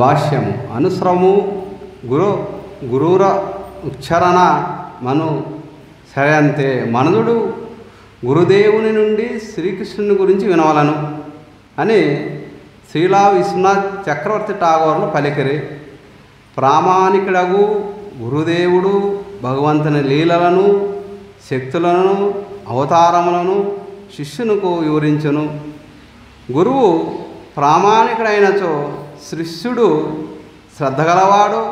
భాష్యము అనుస్రము గురుర ఉచ్చారణ మను సరంతే మనదుడు గురుదేవుని నుండి శ్రీకృష్ణుని గురించి వినవలను అని శ్రీలా విశ్వనాథ్ చక్రవర్తి ఠాగూర్లు పలికిరి. ప్రామాణికుడగు గురుదేవుడు భగవంతుని లీలలను, శక్తులను, అవతారములను శిష్యునికి వివరించును. గురువు ప్రామాణికుడైనచో శిష్యుడు శ్రద్ధగలవాడు,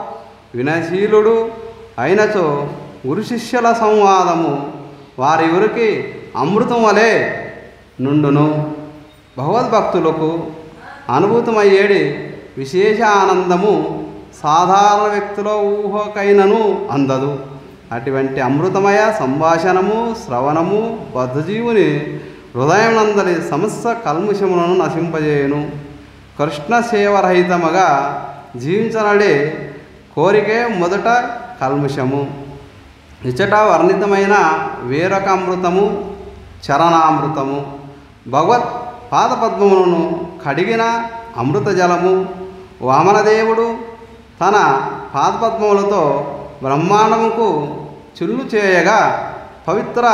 వినశీలుడు అయినచో గురు శిష్యుల సంవాదము వారివరికి అమృతం వలె నుండును. భగవద్భక్తులకు అనుభూతమయ్యేది విశేష ఆనందము సాధారణ వ్యక్తుల ఊహకైనను అందదు. అటువంటి అమృతమయ సంభాషణము, శ్రవణము బద్ధజీవుని హృదయనందలి సమస్త కల్ముషములను నశింపజేయును. కృష్ణ సేవరహితముగా జీవించనడే కోరికే మొదట కల్ముషము. ఇచ్చట వర్ణితమైన వేరొక అమృతము చరణామృతము. భగవత్ పాదపద్మములను కడిగిన అమృత జలము. వామనదేవుడు తన పాదపద్మములతో బ్రహ్మాండముకు చుల్లు చేయగా పవిత్ర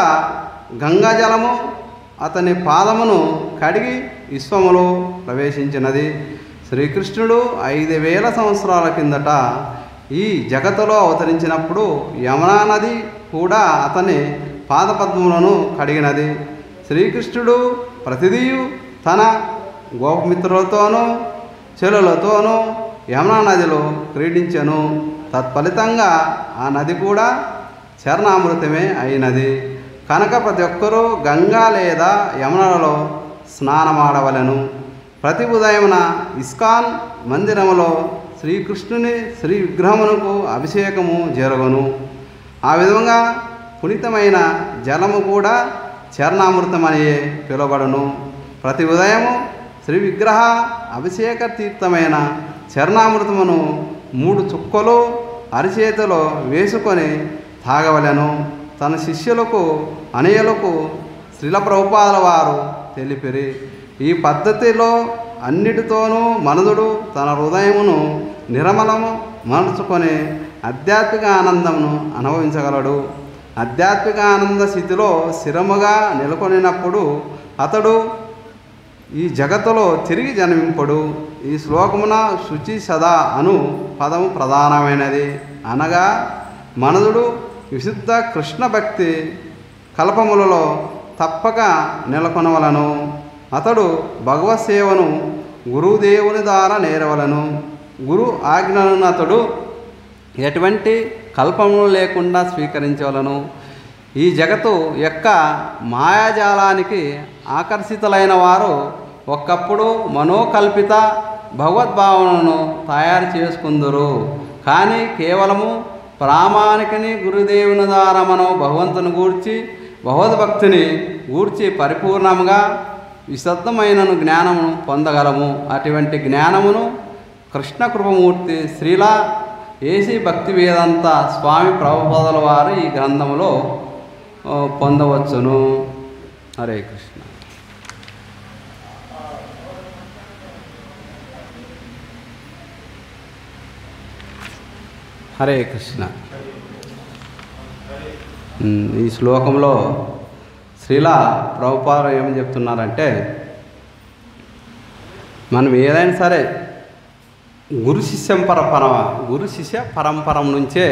గంగాజలము అతని పాదమును కడిగి విశ్వములో ప్రవేశించినది. శ్రీకృష్ణుడు 5000 సంవత్సరాల కిందట ఈ జగత్తులో అవతరించినప్పుడు యమునా నది కూడా అతని పాదపద్మములను కడిగినది. శ్రీకృష్ణుడు ప్రతిదీయు తన గోపమిత్రులతోనూ చెలులతోనూ యమునా నదిలో క్రీడించెను. తత్ఫలితంగా ఆ నది కూడా చరణామృతమే అయినది. కనుక ప్రతి ఒక్కరూ గంగా లేదా యమునలలో స్నానమాడవలెను. ప్రతి ఉదయమున ఇస్కాన్ మందిరములో శ్రీకృష్ణుని శ్రీ విగ్రహమునకు అభిషేకము జరుగును. ఆ విధంగా పునీతమైన జలము కూడా చరణామృతమని పిలువబడును. ప్రతి ఉదయము శ్రీ విగ్రహ అభిషేక తీర్థమైన చరణామృతమును 3 చుక్కలు అరిచేతిలో వేసుకొని తాగవలెను. తన శిష్యులకు అనయులకు శ్రీల ప్రభుపాదుల వారు తెలిపిరి. ఈ పద్ధతిలో అన్నిటితోనూ మనుదుడు తన హృదయమును నిర్మలము మనుచుకొని ఆధ్యాత్మిక ఆనందమును అనుభవించగలడు. ఆధ్యాత్మిక ఆనంద స్థితిలో స్థిరముగా నెలకొనినప్పుడు అతడు ఈ జగత్తులో తిరిగి జన్మింపడు. ఈ శ్లోకమున శుచి సదా అను పదము ప్రధానమైనది. అనగా మనుదుడు విశుద్ధ కృష్ణ భక్తి కల్పములలో తప్పక నెలకొనవలను. అతడు భగవత్ సేవను గురుదేవుని ద్వారా నేరవలను. గురు ఆజ్ఞలను అతడు ఎటువంటి కల్పములు లేకుండా స్వీకరించవలను. ఈ జగత్తు యొక్క మాయాజాలానికి ఆకర్షితులైన వారు ఒకప్పుడు మనోకల్పిత భగవద్భావనను తయారు చేసుకుందరు. కానీ కేవలము ప్రామాణికని గురుదేవుని ద్వారా మనం భగవంతుని గూర్చి భగవద్భక్తిని గూర్చి పరిపూర్ణంగా విశుద్ధమైన జ్ఞానమును పొందగలము. అటువంటి జ్ఞానమును కృష్ణ కృపమూర్తి శ్రీలా ఏసీ భక్తి వేదాంత స్వామి ప్రభుపాదుల వారు ఈ గ్రంథంలో పొందవచ్చును. హరే కృష్ణ. హరే కృష్ణ. ఈ శ్లోకంలో శ్రీల ప్రభుపాదులు ఏమని చెప్తున్నారంటే, మనం ఏదైనా సరే గురు శిష్య పరంపరం నుంచే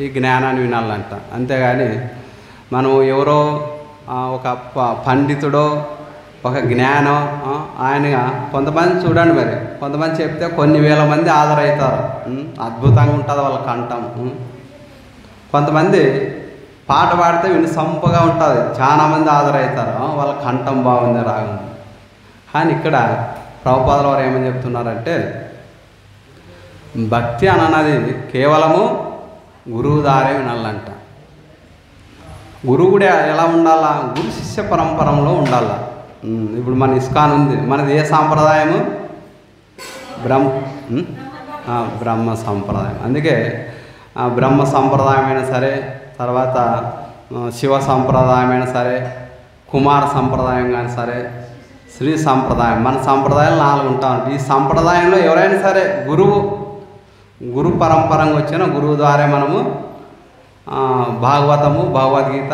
ఈ జ్ఞానాన్ని వినాలంట. అంతేగాని మనం ఎవరో ఒక పండితుడో ఒక జ్ఞానం ఆయన కొంతమంది చూడండి, మరి కొంతమంది చెప్తే కొన్ని వేల మంది హాజరవుతారు, అద్భుతంగా ఉంటుంది వాళ్ళ కంఠం. కొంతమంది పాట పాడితే వినసొంపుగా ఉంటుంది, చాలామంది హాజరవుతారు, వాళ్ళ కంఠం బాగుంది, రాగం. కానీ ఇక్కడ ప్రభుపాదుల వారు ఏమని చెప్తున్నారంటే, భక్తి అన్నది కేవలము గురువు దారే వినాలంట. గురువు కూడా ఎలా ఉండాలా? గురు శిష్య పరంపరలో ఉండాలా. ఇప్పుడు మన ఇస్కాన్ ఉంది, మనది ఏ సాంప్రదాయము? బ్రహ్మ సాంప్రదాయం. అందుకే బ్రహ్మ సాంప్రదాయమైనా సరే, తర్వాత శివ సాంప్రదాయమైనా సరే, కుమార సంప్రదాయం కానీ సరే, శ్రీ సంప్రదాయం. మన సంప్రదాయాలు 4 ఉంటాయి. ఈ సంప్రదాయంలో ఎవరైనా సరే గురు పరంపరంగా వచ్చిన గురువు ద్వారా మనము భాగవతము భగవద్గీత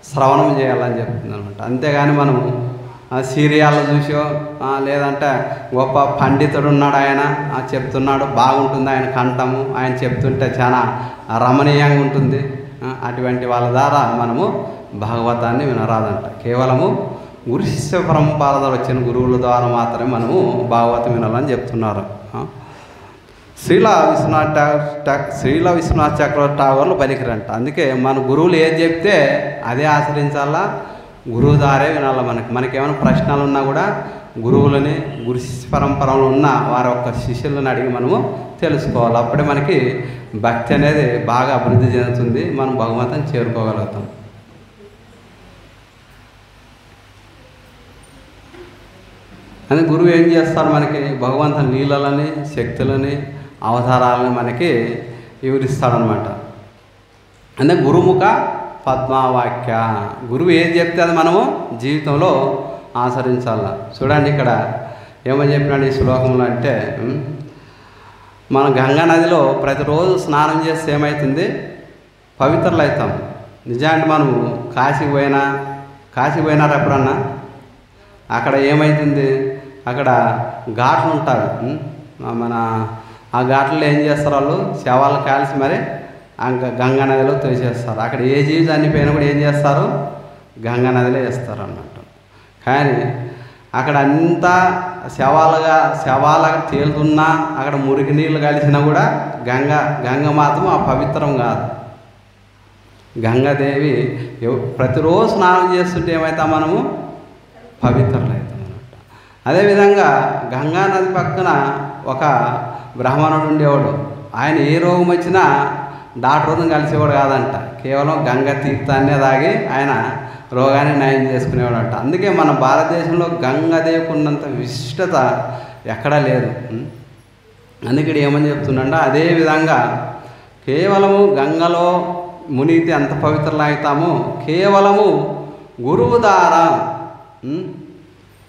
శ్రవణం చేయాలని చెప్తుంది అనమాట. అంతేగాని మనము సీరియల్ చూసో లేదంటే గొప్ప పండితుడు ఉన్నాడు, ఆయన చెప్తున్నాడు, బాగుంటుంది ఆయన కంఠము, ఆయన చెప్తుంటే చాలా రమణీయంగా ఉంటుంది, అటువంటి వాళ్ళ ద్వారా మనము భాగవతాన్ని వినరాదంట. కేవలము గురు శిష్య పరంపరలో వచ్చిన గురువుల ద్వారా మాత్రమే మనము భాగవతం వినాలని చెప్తున్నారు. శ్రీల విశ్వనాథ్ చక్రవర్తి ఠాగూర్లు పలికిరంట. అందుకే మన గురువులు ఏది చెప్తే అదే ఆచరించాలా, గురువు దారే వినాలి. మనకేమైనా ప్రశ్నలు ఉన్నా కూడా గురువులని, గురు శిష్య పరంపరలో ఉన్న వారి యొక్క శిష్యులను అడిగి మనము తెలుసుకోవాలి. అప్పుడే మనకి భక్తి అనేది బాగా అభివృద్ధి చెందుతుంది, మనం భగవంతుని చేరుకోగలుగుతాం. అని గురువు ఏం చేస్తారు, మనకి భగవంతుని లీలలని, శక్తులని, అవతారాలని మనకి వివరిస్తాడనమాట. అంటే గురుముఖ పద్మావాక్య, గురువు ఏది చెప్తే అది మనము జీవితంలో ఆచరించాల. చూడండి ఇక్కడ ఏమని చెప్పినాడు ఈ శ్లోకంలో అంటే, మన గంగా నదిలో ప్రతిరోజు స్నానం చేస్తే ఏమవుతుంది, పవిత్రులు అవుతాం. నిజానికి మనము కాశీకి పోయినారు ఎప్పుడన్నా, అక్కడ ఏమవుతుంది, అక్కడ ఘాట్లు ఉంటారు. మన ఆ ఘాట్లలో ఏం చేస్తారు, వాళ్ళు శవాలు కాల్చి మరి గంగా నదిలో తోసేస్తారు. అక్కడ ఏ జీవి చనిపోయినా కూడా ఏం చేస్తారు, గంగా నదిలో వేస్తారు అన్నట్టు. కానీ అక్కడ అంతా శవాలుగా తేలుతున్నా, అక్కడ మురికి నీళ్ళు కలిసినా కూడా గంగ మాత్రం ఆ పవిత్రం కాదు. గంగాదేవి ప్రతిరోజు స్నానం చేస్తుంటే ఏమవుతాం, మనము పవిత్రులు అవుతాం అన్నమాట. అదేవిధంగా గంగా నది పక్కన ఒక బ్రాహ్మణుడు ఉండేవాడు. ఆయన ఏ రోగం వచ్చినా డాక్టర్ని కలిసేవాడు కాదంట, కేవలం గంగా తీర్థాన్నే తాగి ఆయన రోగాన్ని నయం చేసుకునేవాడు అంట. అందుకే మన భారతదేశంలో గంగాదేవికి ఉన్నంత విశిష్టత ఎక్కడా లేదు. అందుకే ఏమని చెప్తుండంటే, అదేవిధంగా కేవలము గంగలో మునిగితే ఎంత పవిత్రులు అవుతామో, కేవలము గురువు ద్వారా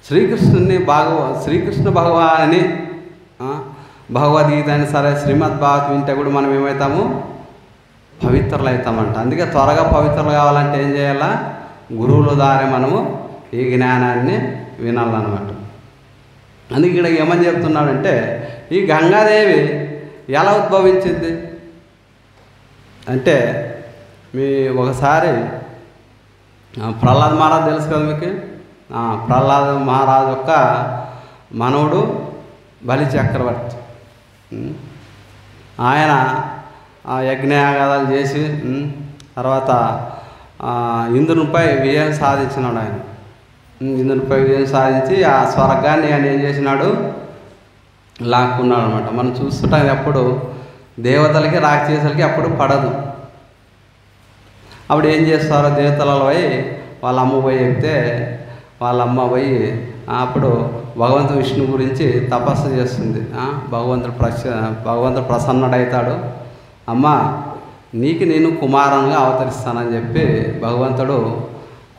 శ్రీకృష్ణ భగవాన్ని భగవద్గీత అని సరే శ్రీమద్ భాగవతం వింటే కూడా మనం ఏమవుతాము, పవిత్రులు అవుతామంట. అందుకే త్వరగా పవిత్రులు కావాలంటే ఏం చేయాలా, గురువుల ద్వారా మనము ఈ జ్ఞానాన్ని వినాలన్నమాట. అందుకే ఇక్కడ ఏమని చెప్తున్నాడంటే, ఈ గంగాదేవి ఎలా ఉద్భవించింది అంటే, ఒకసారి ప్రహ్లాద్ మహారాజ్ తెలుసు కదా మీకు. ప్రహ్లాద్ మహారాజు యొక్క మనవుడు బలి చక్రవర్తి. ఆయన యజ్ఞయాగాదాలు చేసి తర్వాత ఇంద్రునిపై విజయం సాధించినాడు. ఆయన ఇంద్రునిపై విజయం సాధించి ఆ స్వర్గాన్ని ఆయన ఏం చేసినాడు, లాక్కున్నాడు అనమాట. మనం చూస్తుంటాం ఎప్పుడు దేవతలకి రాక్షసులకి అప్పుడు పడదు. అప్పుడు ఏం చేస్తారో దేవతలలో పోయి వాళ్ళ అమ్మ పోయి చెప్తే, వాళ్ళ అమ్మ పోయి అప్పుడు భగవంతుడు విష్ణు గురించి తపస్సు చేస్తుంది. భగవంతుడు ప్రసన్నుడవుతాడు. అమ్మ నీకు నేను కుమారునిగా అవతరిస్తానని చెప్పి భగవంతుడు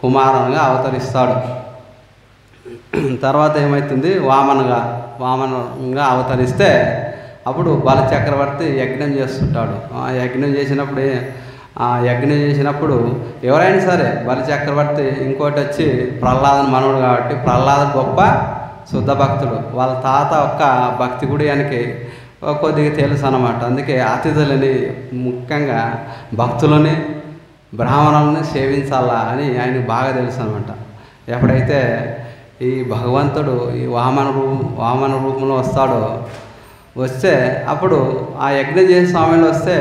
కుమారునిగా అవతరిస్తాడు. తర్వాత ఏమవుతుంది, వామనంగా అవతరిస్తే అప్పుడు బల చక్రవర్తి యజ్ఞం చేస్తుంటాడు. యజ్ఞం చేసినప్పుడు ఎవరైనా సరే బలి చక్రవర్తి, ఇంకోటి వచ్చి ప్రహ్లాదని మనవుడు కాబట్టి ప్రహ్లాద గొప్ప శుద్ధ భక్తుడు. వాళ్ళ తాత యొక్క భక్తి కూడా ఆయనకి కొద్దిగా తెలుసు అన్నమాట. అందుకే అతిథులని, ముఖ్యంగా భక్తులని, బ్రాహ్మణులని సేవించాలా అని ఆయనకు బాగా తెలుసు అనమాట. ఎప్పుడైతే ఈ భగవంతుడు ఈ వామన రూపంలో వస్తే అప్పుడు ఆ యజ్ఞం చేసే సమయంలో వస్తే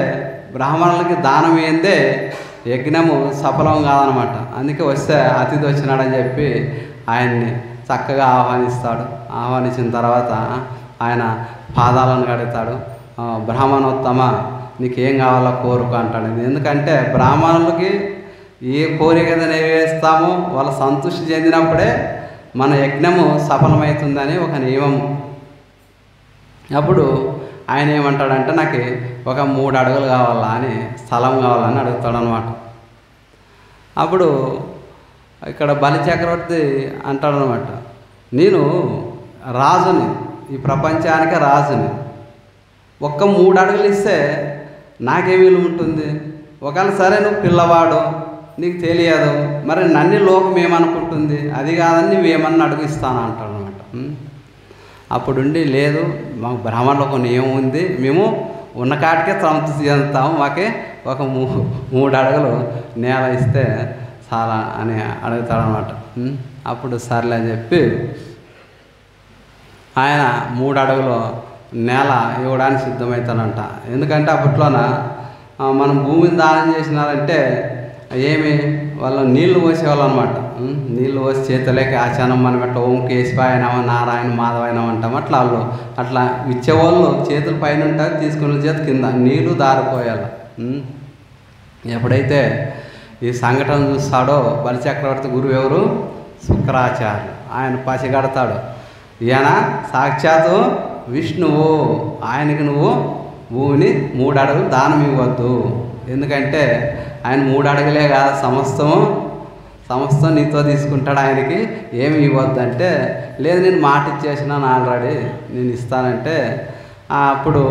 బ్రాహ్మణులకి దానం ఏందే యజ్ఞము సఫలం కాదనమాట. అందుకే వస్తే అతిథి వచ్చినాడని చెప్పి ఆయన్ని చక్కగా ఆహ్వానించిన తర్వాత ఆయన పాదాలను కడుగుతాడు. బ్రాహ్మణోత్తమ నీకేం కావాలో కోరుకు అంటాడు. ఎందుకంటే బ్రాహ్మణులకి ఏ కోరిక నెరవేరుస్తామో వాళ్ళ సంతృష్టి చెందినప్పుడే మన యజ్ఞము సఫలమవుతుందని ఒక నియమము. అప్పుడు ఆయన ఏమంటాడంటే, నాకు ఒక 3 అడుగులు కావాలా అని, స్థలం కావాలని అడుగుతాడనమాట. అప్పుడు ఇక్కడ బలి చక్రవర్తి అంటాడనమాట, నేను రాజుని, ఈ ప్రపంచానికి రాజుని. ఒక్క 3 అడుగులు ఇస్తే నాకేం విలువ ఉంటుంది? ఒకవేళ సరే నువ్వు పిల్లవాడు, నీకు తెలియదు, మరి నన్ను లోకం ఏమనుకుంటుంది? అది కాదని నువ్వేమన్నా అడుగు ఇస్తాను అంటాడు అనమాట. అప్పుడుండి లేదు, మాకు బ్రాహ్మణులకు నియమం ఉంది, మేము ఉన్న కాటికే సంతృప్తి చెందుతాము, మాకే ఒక 3 అడుగులు నేల ఇస్తే చాలా అని అడుగుతాడనమాట. అప్పుడు సర్లే అని చెప్పి ఆయన 3 అడుగులు నేల ఇవ్వడానికి సిద్ధమవుతాడంట. ఎందుకంటే అప్పట్లోన మనం భూమిని దానం చేసినారంటే ఏమి వాళ్ళు నీళ్లు పోసేవాళ్ళు అనమాట. నీళ్లు పోసి చేతులకి ఆచారం మనం ఎట్లా ఓం కేశవాయనమో నారాయణ మాధవాయనం అంటాం, అట్లా వాళ్ళు అట్లా ఇచ్చేవాళ్ళు చేతుల పైన ఉంటారు, తీసుకున్న చేతి కింద నీళ్లు దారిపోయాలి. ఎప్పుడైతే ఈ సంఘటన చూస్తాడో బలిచక్రవర్తి గురువు ఎవరు? శుక్రాచార్యులు. ఆయన పసిగడతాడు, ఈయన సాక్షాత్తు విష్ణువు, ఆయనకి నువ్వు భూమిని 3 అడుగులు దానం ఇవ్వద్దు. ఎందుకంటే ఆయన 3 అడుగులే కాదు, సమస్తం నీతో తీసుకుంటాడు, ఆయనకి ఏమి ఇవ్వద్దు అంటే, లేదు నేను మాట ఇచ్చేసినాను ఆల్రెడీ, నేను ఇస్తానంటే అప్పుడు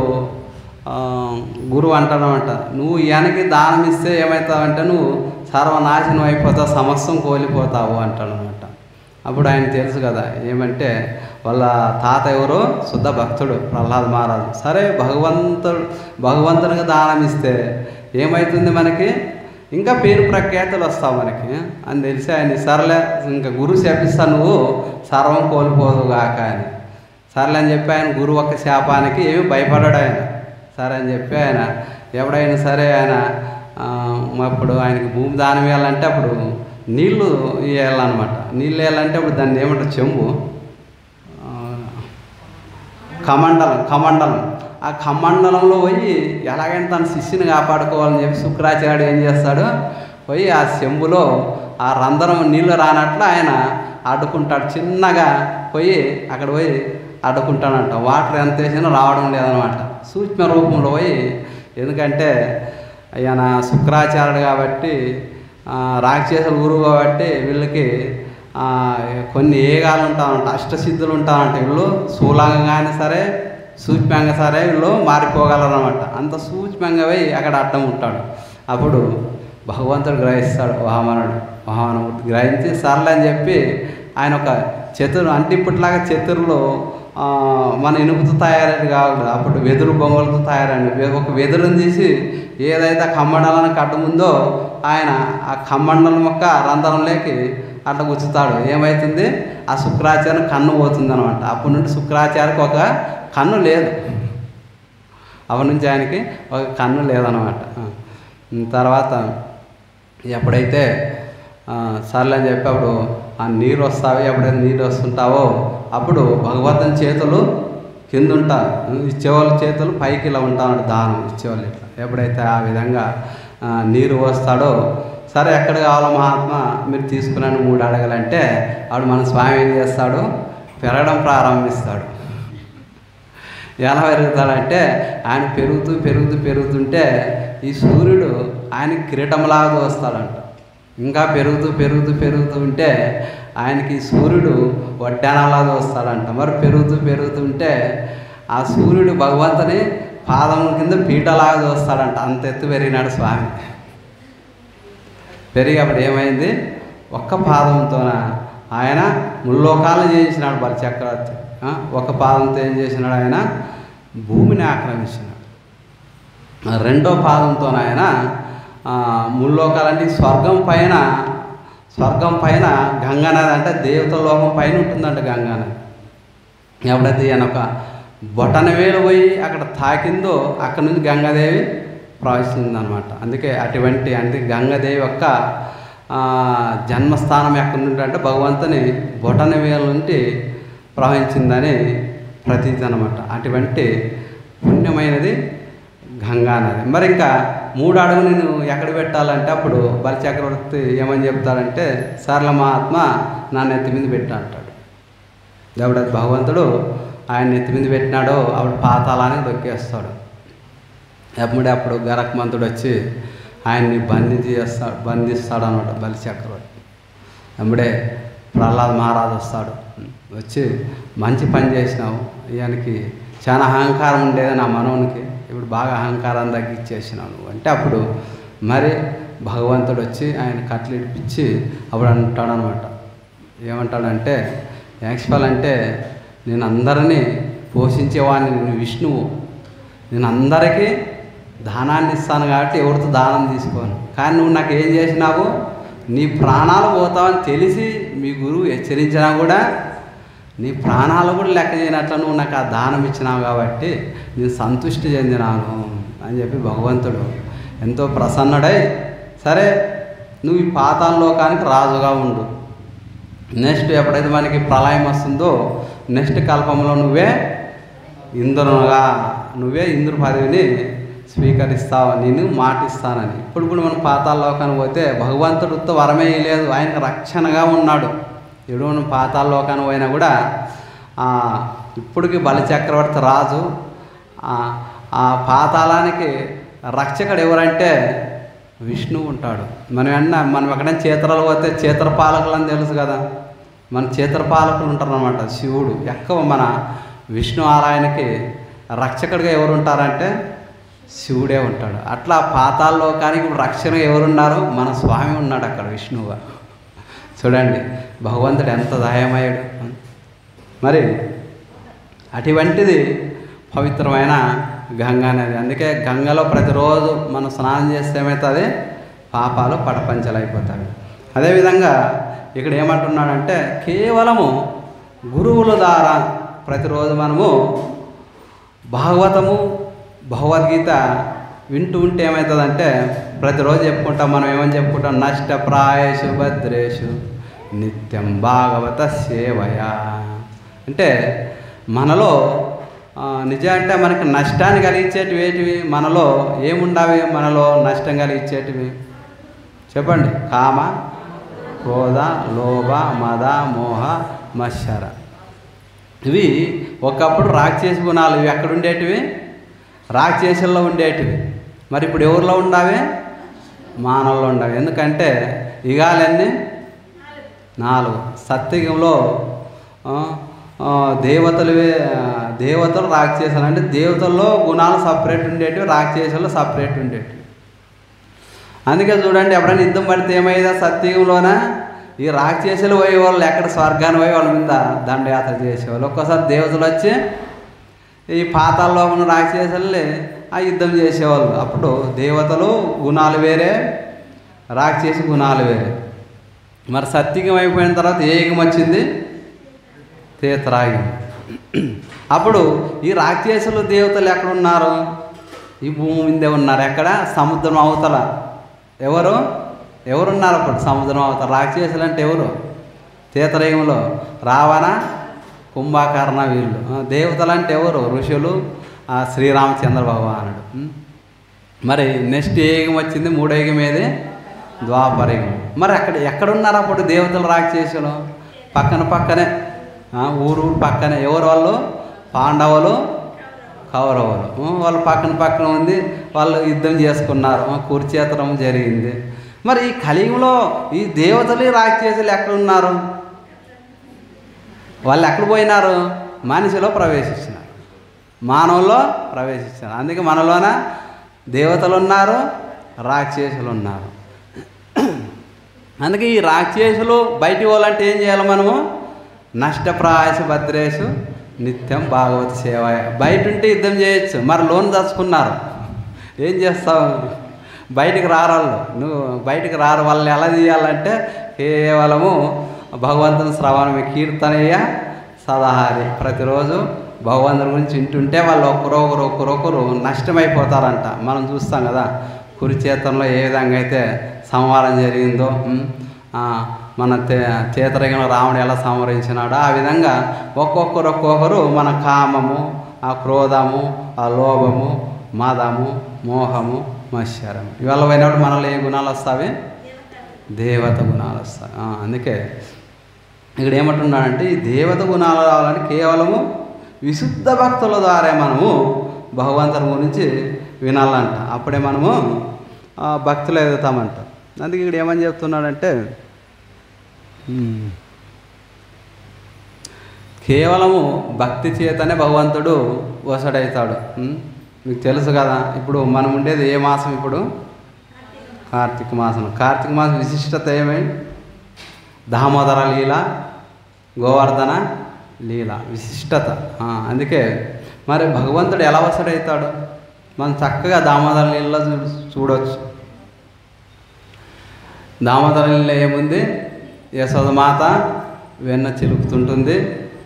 గురువు అంటాడనమాట, నువ్వు ఈయనకి దానం ఇస్తే ఏమవుతావంటే నువ్వు సర్వనాశనం అయిపోతావు, సమస్తం కోల్పోతావు అంటాడనమాట. అప్పుడు ఆయన తెలుసు కదా ఏమంటే వాళ్ళ తాత ఎవరో శుద్ధ భక్తుడు ప్రహ్లాద్ మహారాజు. సరే భగవంతునికి దానం ఇస్తే ఏమవుతుంది మనకి? ఇంకా పేరు ప్రఖ్యాతులు వస్తావు మనకి అని తెలిసి ఆయన సర్లే ఇంకా గురువు శాపిస్తా, నువ్వు సర్వం కోల్పోదు కాక అని. సర్లే అని చెప్పి ఆయన గురువు ఒక్క శాపానికి ఏమి భయపడ్డాడు ఆయన. సరే అని చెప్పి ఆయన ఎవడైనా సరే ఆయన అప్పుడు ఆయనకి భూమి దానం వేయాలంటే అప్పుడు నీళ్లు వేయాలన్నమాట. నీళ్ళు వేయాలంటే అప్పుడు దాన్ని ఏమంటారు? చెంబు, కమండలం. ఆ కమండలంలో పోయి ఎలాగైనా తన శిష్యుని కాపాడుకోవాలని చెప్పి శుక్రాచార్యుడు ఏం చేస్తాడు? పోయి ఆ చెంబులో ఆ రంధ్రం నీళ్ళు రానట్లు ఆయన అడ్డుకుంటాడు. చిన్నగా పోయి అక్కడ పోయి అడ్డుకుంటాడంట. వాటర్ ఎంత వేసినా రావడం లేదనమాట. సూక్ష్మ రూపంలో పోయి, ఎందుకంటే ఆయన శుక్రాచార్యుడు కాబట్టి, రాక్షసుల గురువు కాబట్టి వీళ్ళకి కొన్ని ఏగాలు ఉంటామంట, అష్టసిద్ధులు ఉంటామంట. వీళ్ళు స్థూలంగానే సరే సూక్ష్మంగా సరే వీళ్ళు మారిపోగలరనమాట. అంత సూక్ష్మంగా పోయి అక్కడ అడ్డం ఉంటాడు. అప్పుడు భగవంతుడు గ్రహిస్తాడు, వామనుడు గ్రహించి సర్లే అని చెప్పి ఆయన ఒక చతురు, అంటే ఇప్పటిలాగా చతురులో మన ఇనుపుతో తయారైనది కాదు, అప్పుడు వెదురు బొమ్మలతో తయారైనది. ఒక వెదురుని తీసి ఏదైతే కమ్మండలానికి అడ్డముందో ఆయన ఆ కమ్మండలం యొక్క రంధ్రంలోకి అట్లా గుచ్చుతాడు. ఏమవుతుంది? ఆ శుక్రాచార్య కన్ను పోతుంది అనమాట. అప్పటి నుండి శుక్రాచార్యకి ఒక కన్ను లేదు, అప్పటి నుంచి ఆయనకి ఒక కన్ను లేదనమాట. తర్వాత ఎప్పుడైతే సర్లే అని చెప్పి అప్పుడు ఆ నీరు వస్తావో, ఎప్పుడైతే నీరు వస్తుంటావో అప్పుడు భగవంతుని చేతులు కింద ఉంటారు, ఇచ్చేవాళ్ళ చేతులు పైకి ఇలా ఉంటాడు, దానం ఇచ్చేవాళ్ళు ఇట్లా. ఎప్పుడైతే ఆ విధంగా నీరు వస్తాడో, సరే ఎక్కడ కావాలో మహాత్మా మీరు తీసుకున్నాను 3 అడగలంటే అప్పుడు మన స్వామి ఏం చేస్తాడు? పెరగడం ప్రారంభిస్తాడు. ఎలా పెరుగుతాడంటే ఆయన పెరుగుతుంటే ఈ సూర్యుడు ఆయన కిరీటంలాగా వస్తాడంట. ఇంకా పెరుగుతుంటే ఆయనకి సూర్యుడు వడ్డానంలాగా వస్తాడంట. మరి పెరుగుతుంటే ఆ సూర్యుడు భగవంతుని పాదం కింద పీటలాగా వస్తాడంట. అంత ఎత్తు పెరిగినాడు స్వామి. పెరిగి అప్పుడు ఏమైంది? ఒక్క పాదంతోన ఆయన ముల్లోకాలను చేయించినాడు బలిచక్రవర్తి. ఒక పాదంతో ఏం చేసినాడు? ఆయన భూమిని ఆక్రమించినాడు. రెండో పాదంతో ఆయన ముల్లోకాలంటే స్వర్గం పైన గంగానది, అంటే దేవత లోకం పైన ఉంటుందంట గంగానది. ఎప్పుడైతే ఈయన ఒక బొటన వేలు పోయి అక్కడ తాకిందో అక్కడ నుంచి గంగాదేవి ప్రవహిస్తుందన్నమాట. అందుకే అంటే గంగాదేవి యొక్క జన్మస్థానం ఎక్కడి నుండి అంటే భగవంతుని బొటన వేలు నుండి ప్రవహించిందని ప్రతీతి అనమాట. అటువంటి పుణ్యమైనది గంగానది. మరి ఇంకా 3 అడుగులు నేను ఎక్కడ పెట్టాలంటే అప్పుడు బలిచక్రవర్తి ఏమని చెప్తాడంటే, సరళ మహాత్మ నా నెత్తి మీద పెట్టా అంటాడు. ఎప్పుడైతే భగవంతుడు ఆయన నెత్తి మీద పెట్టినాడో అప్పుడు పాతాళానికి దొక్కేస్తాడు. అప్పుడు గరక్మంతుడు వచ్చి ఆయన్ని బంధిస్తాడు అనమాట బలిచక్రవర్తి. అప్పుడే ప్రహ్లాద్ మహారాజు వస్తాడు. వచ్చి మంచి పని చేసినావు, ఈయనకి చాలా అహంకారం ఉండేది నా మనవునికి, ఇప్పుడు బాగా అహంకారం తగ్గించేసినావు నువ్వు అంటే, అప్పుడు మరి భగవంతుడు వచ్చి ఆయన కట్లు ఇడిపించి అప్పుడు అంటాడనమాట. ఏమంటాడంటే, యాక్చువల్ అంటే నేను అందరినీ పోషించేవాడిని, నేను విష్ణువు, నేను అందరికీ దానాన్ని ఇస్తాను కాబట్టి ఎవరితో దానం తీసుకోను. కానీ నువ్వు నాకు ఏం చేసినావు, నీ ప్రాణాలు పోతావని తెలిసి మీ గురువు హెచ్చరించినా కూడా నీ ప్రాణాలు కూడా లెక్క చేయనట్లు నువ్వు నాకు ఆ దానం ఇచ్చినావు కాబట్టి నేను సంతృష్టి చెందినాను అని చెప్పి భగవంతుడు ఎంతో ప్రసన్నుడై, సరే నువ్వు ఈ పాతాళ లోకానికి రాజుగా ఉండు, నెక్స్ట్ ఎప్పుడైతే మనకి ప్రళయం వస్తుందో నెక్స్ట్ కల్పంలో నువ్వే ఇంద్రునిగా, నువ్వే ఇంద్రు పదవిని స్వీకరిస్తావు, నేను మాటిస్తానని. ఇప్పుడు కూడా మనం పాతాళ లోకానికి పోతే భగవంతుడితో వరమే లేదు, ఆయనకు రక్షణగా ఉన్నాడు. ఇప్పుడు మనం పాతాళ లోకానికి పోయినా కూడా ఇప్పటికి బలిచక్రవర్తి రాజు, ఆ పాతాళానికి రక్షకుడు ఎవరంటే విష్ణువు ఉంటాడు. మనం ఎక్కడైనా చేతరాలు పోతే చేతరపాలకులు అని తెలుసు కదా, మన చేతరపాలకులు ఉంటారన్నమాట. శివుడు ఎక్కువ మన విష్ణు ఆలయానికి రక్షకుడిగా ఎవరు ఉంటారంటే శివుడే ఉంటాడు. అట్లా పాతాళ లోకానికి రక్షణ ఎవరున్నారు, మన స్వామి ఉన్నాడు అక్కడ విష్ణువుగా. చూడండి భగవంతుడు ఎంత దయమయ్యాడు. మరి అటువంటిది పవిత్రమైన గంగా నది. అందుకే గంగలో ప్రతిరోజు మనం స్నానం చేస్తే ఏమవుతుంది, పాపాలు పటపంచలైపోతాయి. అదేవిధంగా ఇక్కడ ఏమంటున్నాడంటే, కేవలము గురువుల ద్వారా ప్రతిరోజు మనము భాగవతము భగవద్గీత వింటూ ఉంటే ఏమవుతుందంటే, ప్రతిరోజు చెప్పుకుంటాం. మనం ఏమని చెప్పుకుంటాం, నష్టప్రాయేషు భద్రేషు నిత్యం భాగవత సేవయా. అంటే మనలో నిజం అంటే మనకి నష్టాన్ని కలిగించేటివి ఏంటివి, మనలో ఏముండవి, మనలో నష్టం కలిగించేటివి చెప్పండి. కామ, క్రోధ, లోభ, మద, మోహ, మత్సర. ఇవి ఒకప్పుడు రాక్షస గుణాలు. ఇవి ఎక్కడ ఉండేటివి, రాక్షసుల్లో ఉండేటివి. మరి ఇప్పుడు ఎవరిలో ఉండవే, మానవుల్లో ఉండవు. ఎందుకంటే యుగాలన్నీ 4. సత్యయుగంలో దేవతలు రాక్షసులు, అంటే దేవతల్లో గుణాలు సపరేట్ ఉండేటివి, రాక్షసుల్లో సపరేట్ ఉండేటివి. అందుకే చూడండి, ఎప్పుడైనా యుద్ధం పడితే ఏమైందా, సత్యయుగంలోన ఈ రాక్షసులు పోయేవాళ్ళు ఎక్కడ స్వర్గాన్ని పోయి వాళ్ళ మీద దండయాత్ర చేసేవాళ్ళు. ఒక్కోసారి దేవతలు వచ్చి ఈ పాతాళలో ఉన్న రాక్షసుల్ని ఆ యుద్ధం చేసేవాళ్ళు. అప్పుడు దేవతలు గుణాలు వేరే, రాక్షసి గుణాలు వేరే. మరి సత్యయుగం అయిపోయిన తర్వాత ఏ యుగం వచ్చింది, త్రేతాయుగం. అప్పుడు ఈ రాక్షసులు దేవతలు ఎక్కడున్నారు, ఈ భూమి మీదే ఉన్నారు. ఎక్కడ, సముద్రం అవతల. ఎవరున్నారు అప్పుడు సముద్రం అవతల? రాక్షసులు అంటే ఎవరు, త్రేతాయుగంలో రావణ, కుంభకర్ణ వీళ్ళు. దేవతలు అంటే ఎవరు, ఋషులు, శ్రీరామచంద్ర భగవానుడు. మరి నెక్స్ట్ ఏ యుగం వచ్చింది, 3వ యుగం ఏది, ద్వాపరయుగం. మరి ఎక్కడున్నారు అప్పుడు దేవతలు రాక్షసులు? పక్కనే ఊరు పక్కనే. ఎవరు వాళ్ళు, పాండవులు, కౌరవులు. వాళ్ళు పక్కన ఉంది, వాళ్ళు యుద్ధం చేసుకున్నారు, కురుక్షేత్రం జరిగింది. మరి ఈ కలియుగంలో ఈ దేవతలు రాక్షసులు ఎక్కడున్నారు, వాళ్ళు ఎక్కడ పోయినారు, మనిషిలో ప్రవేశించినారు, మానవుల్లో ప్రవేశించినారు. అందుకే మనలోన దేవతలు ఉన్నారు, రాక్షసులు ఉన్నారు. అందుకే ఈ రాక్షసులు బయటి వాళ్ళంటే ఏం చేయాలి మనము, నష్టప్రాయసు భద్రేషు నిత్యం భాగవత సేవ. బయట ఉంటే యుద్ధం చేయొచ్చు, మరి లోన్ తెచ్చుకున్నారు, ఏం చేస్తావు, బయటికి రారాళ్ళు, నువ్వు బయటికి రారు. వాళ్ళని ఎలా చేయాలంటే కేవలము భగవంతుని శ్రవణమే, కీర్తనయ్య సదాహారి. ప్రతిరోజు భగవంతుని గురించి వింటుంటే వాళ్ళు ఒక్కరొకరు నష్టమైపోతారంట. మనం చూస్తాం కదా, కురుక్షేత్రంలో ఏ విధంగా అయితే సంహారం జరిగిందో, మన త్రేతాయుగంలో రాముడు ఎలా సంహరించినాడో ఆ విధంగా ఒక్కొక్కరు మన కామము, ఆ క్రోధము, ఆ లోభము, మదము, మోహము, మత్సరము ఇవాళ పోయినప్పుడు మనలో ఏ గుణాలు వస్తాయి, దేవత గుణాలు వస్తాయి. అందుకే ఇక్కడ ఏమంటున్నాడంటే, ఈ దేవత గుణాలు రావాలంటే కేవలము విశుద్ధ భక్తుల ద్వారా మనము భగవంతుని గురించి వినాలంట. అప్పుడే మనము భక్తులు ఎదుగుతామంట. అందుకే ఇక్కడ ఏమని చెప్తున్నాడంటే, కేవలము భక్తి చేతనే భగవంతుడు వసడవుతాడు. మీకు తెలుసు కదా, ఇప్పుడు మనం ఉండేది ఏ మాసం? ఇప్పుడు కార్తీక మాసం. కార్తీక మాసం విశిష్టత ఏమై? దామోదర లీల, గోవర్ధన లీల విశిష్టత. అందుకే మరి భగవంతుడు ఎలా వసడవుతాడు? మనం చక్కగా దామోదర లీలలో చూడవచ్చు. దామోదర లీల ఏముంది? యశోదమాత వెన్న చిలుకుతుంటుంది,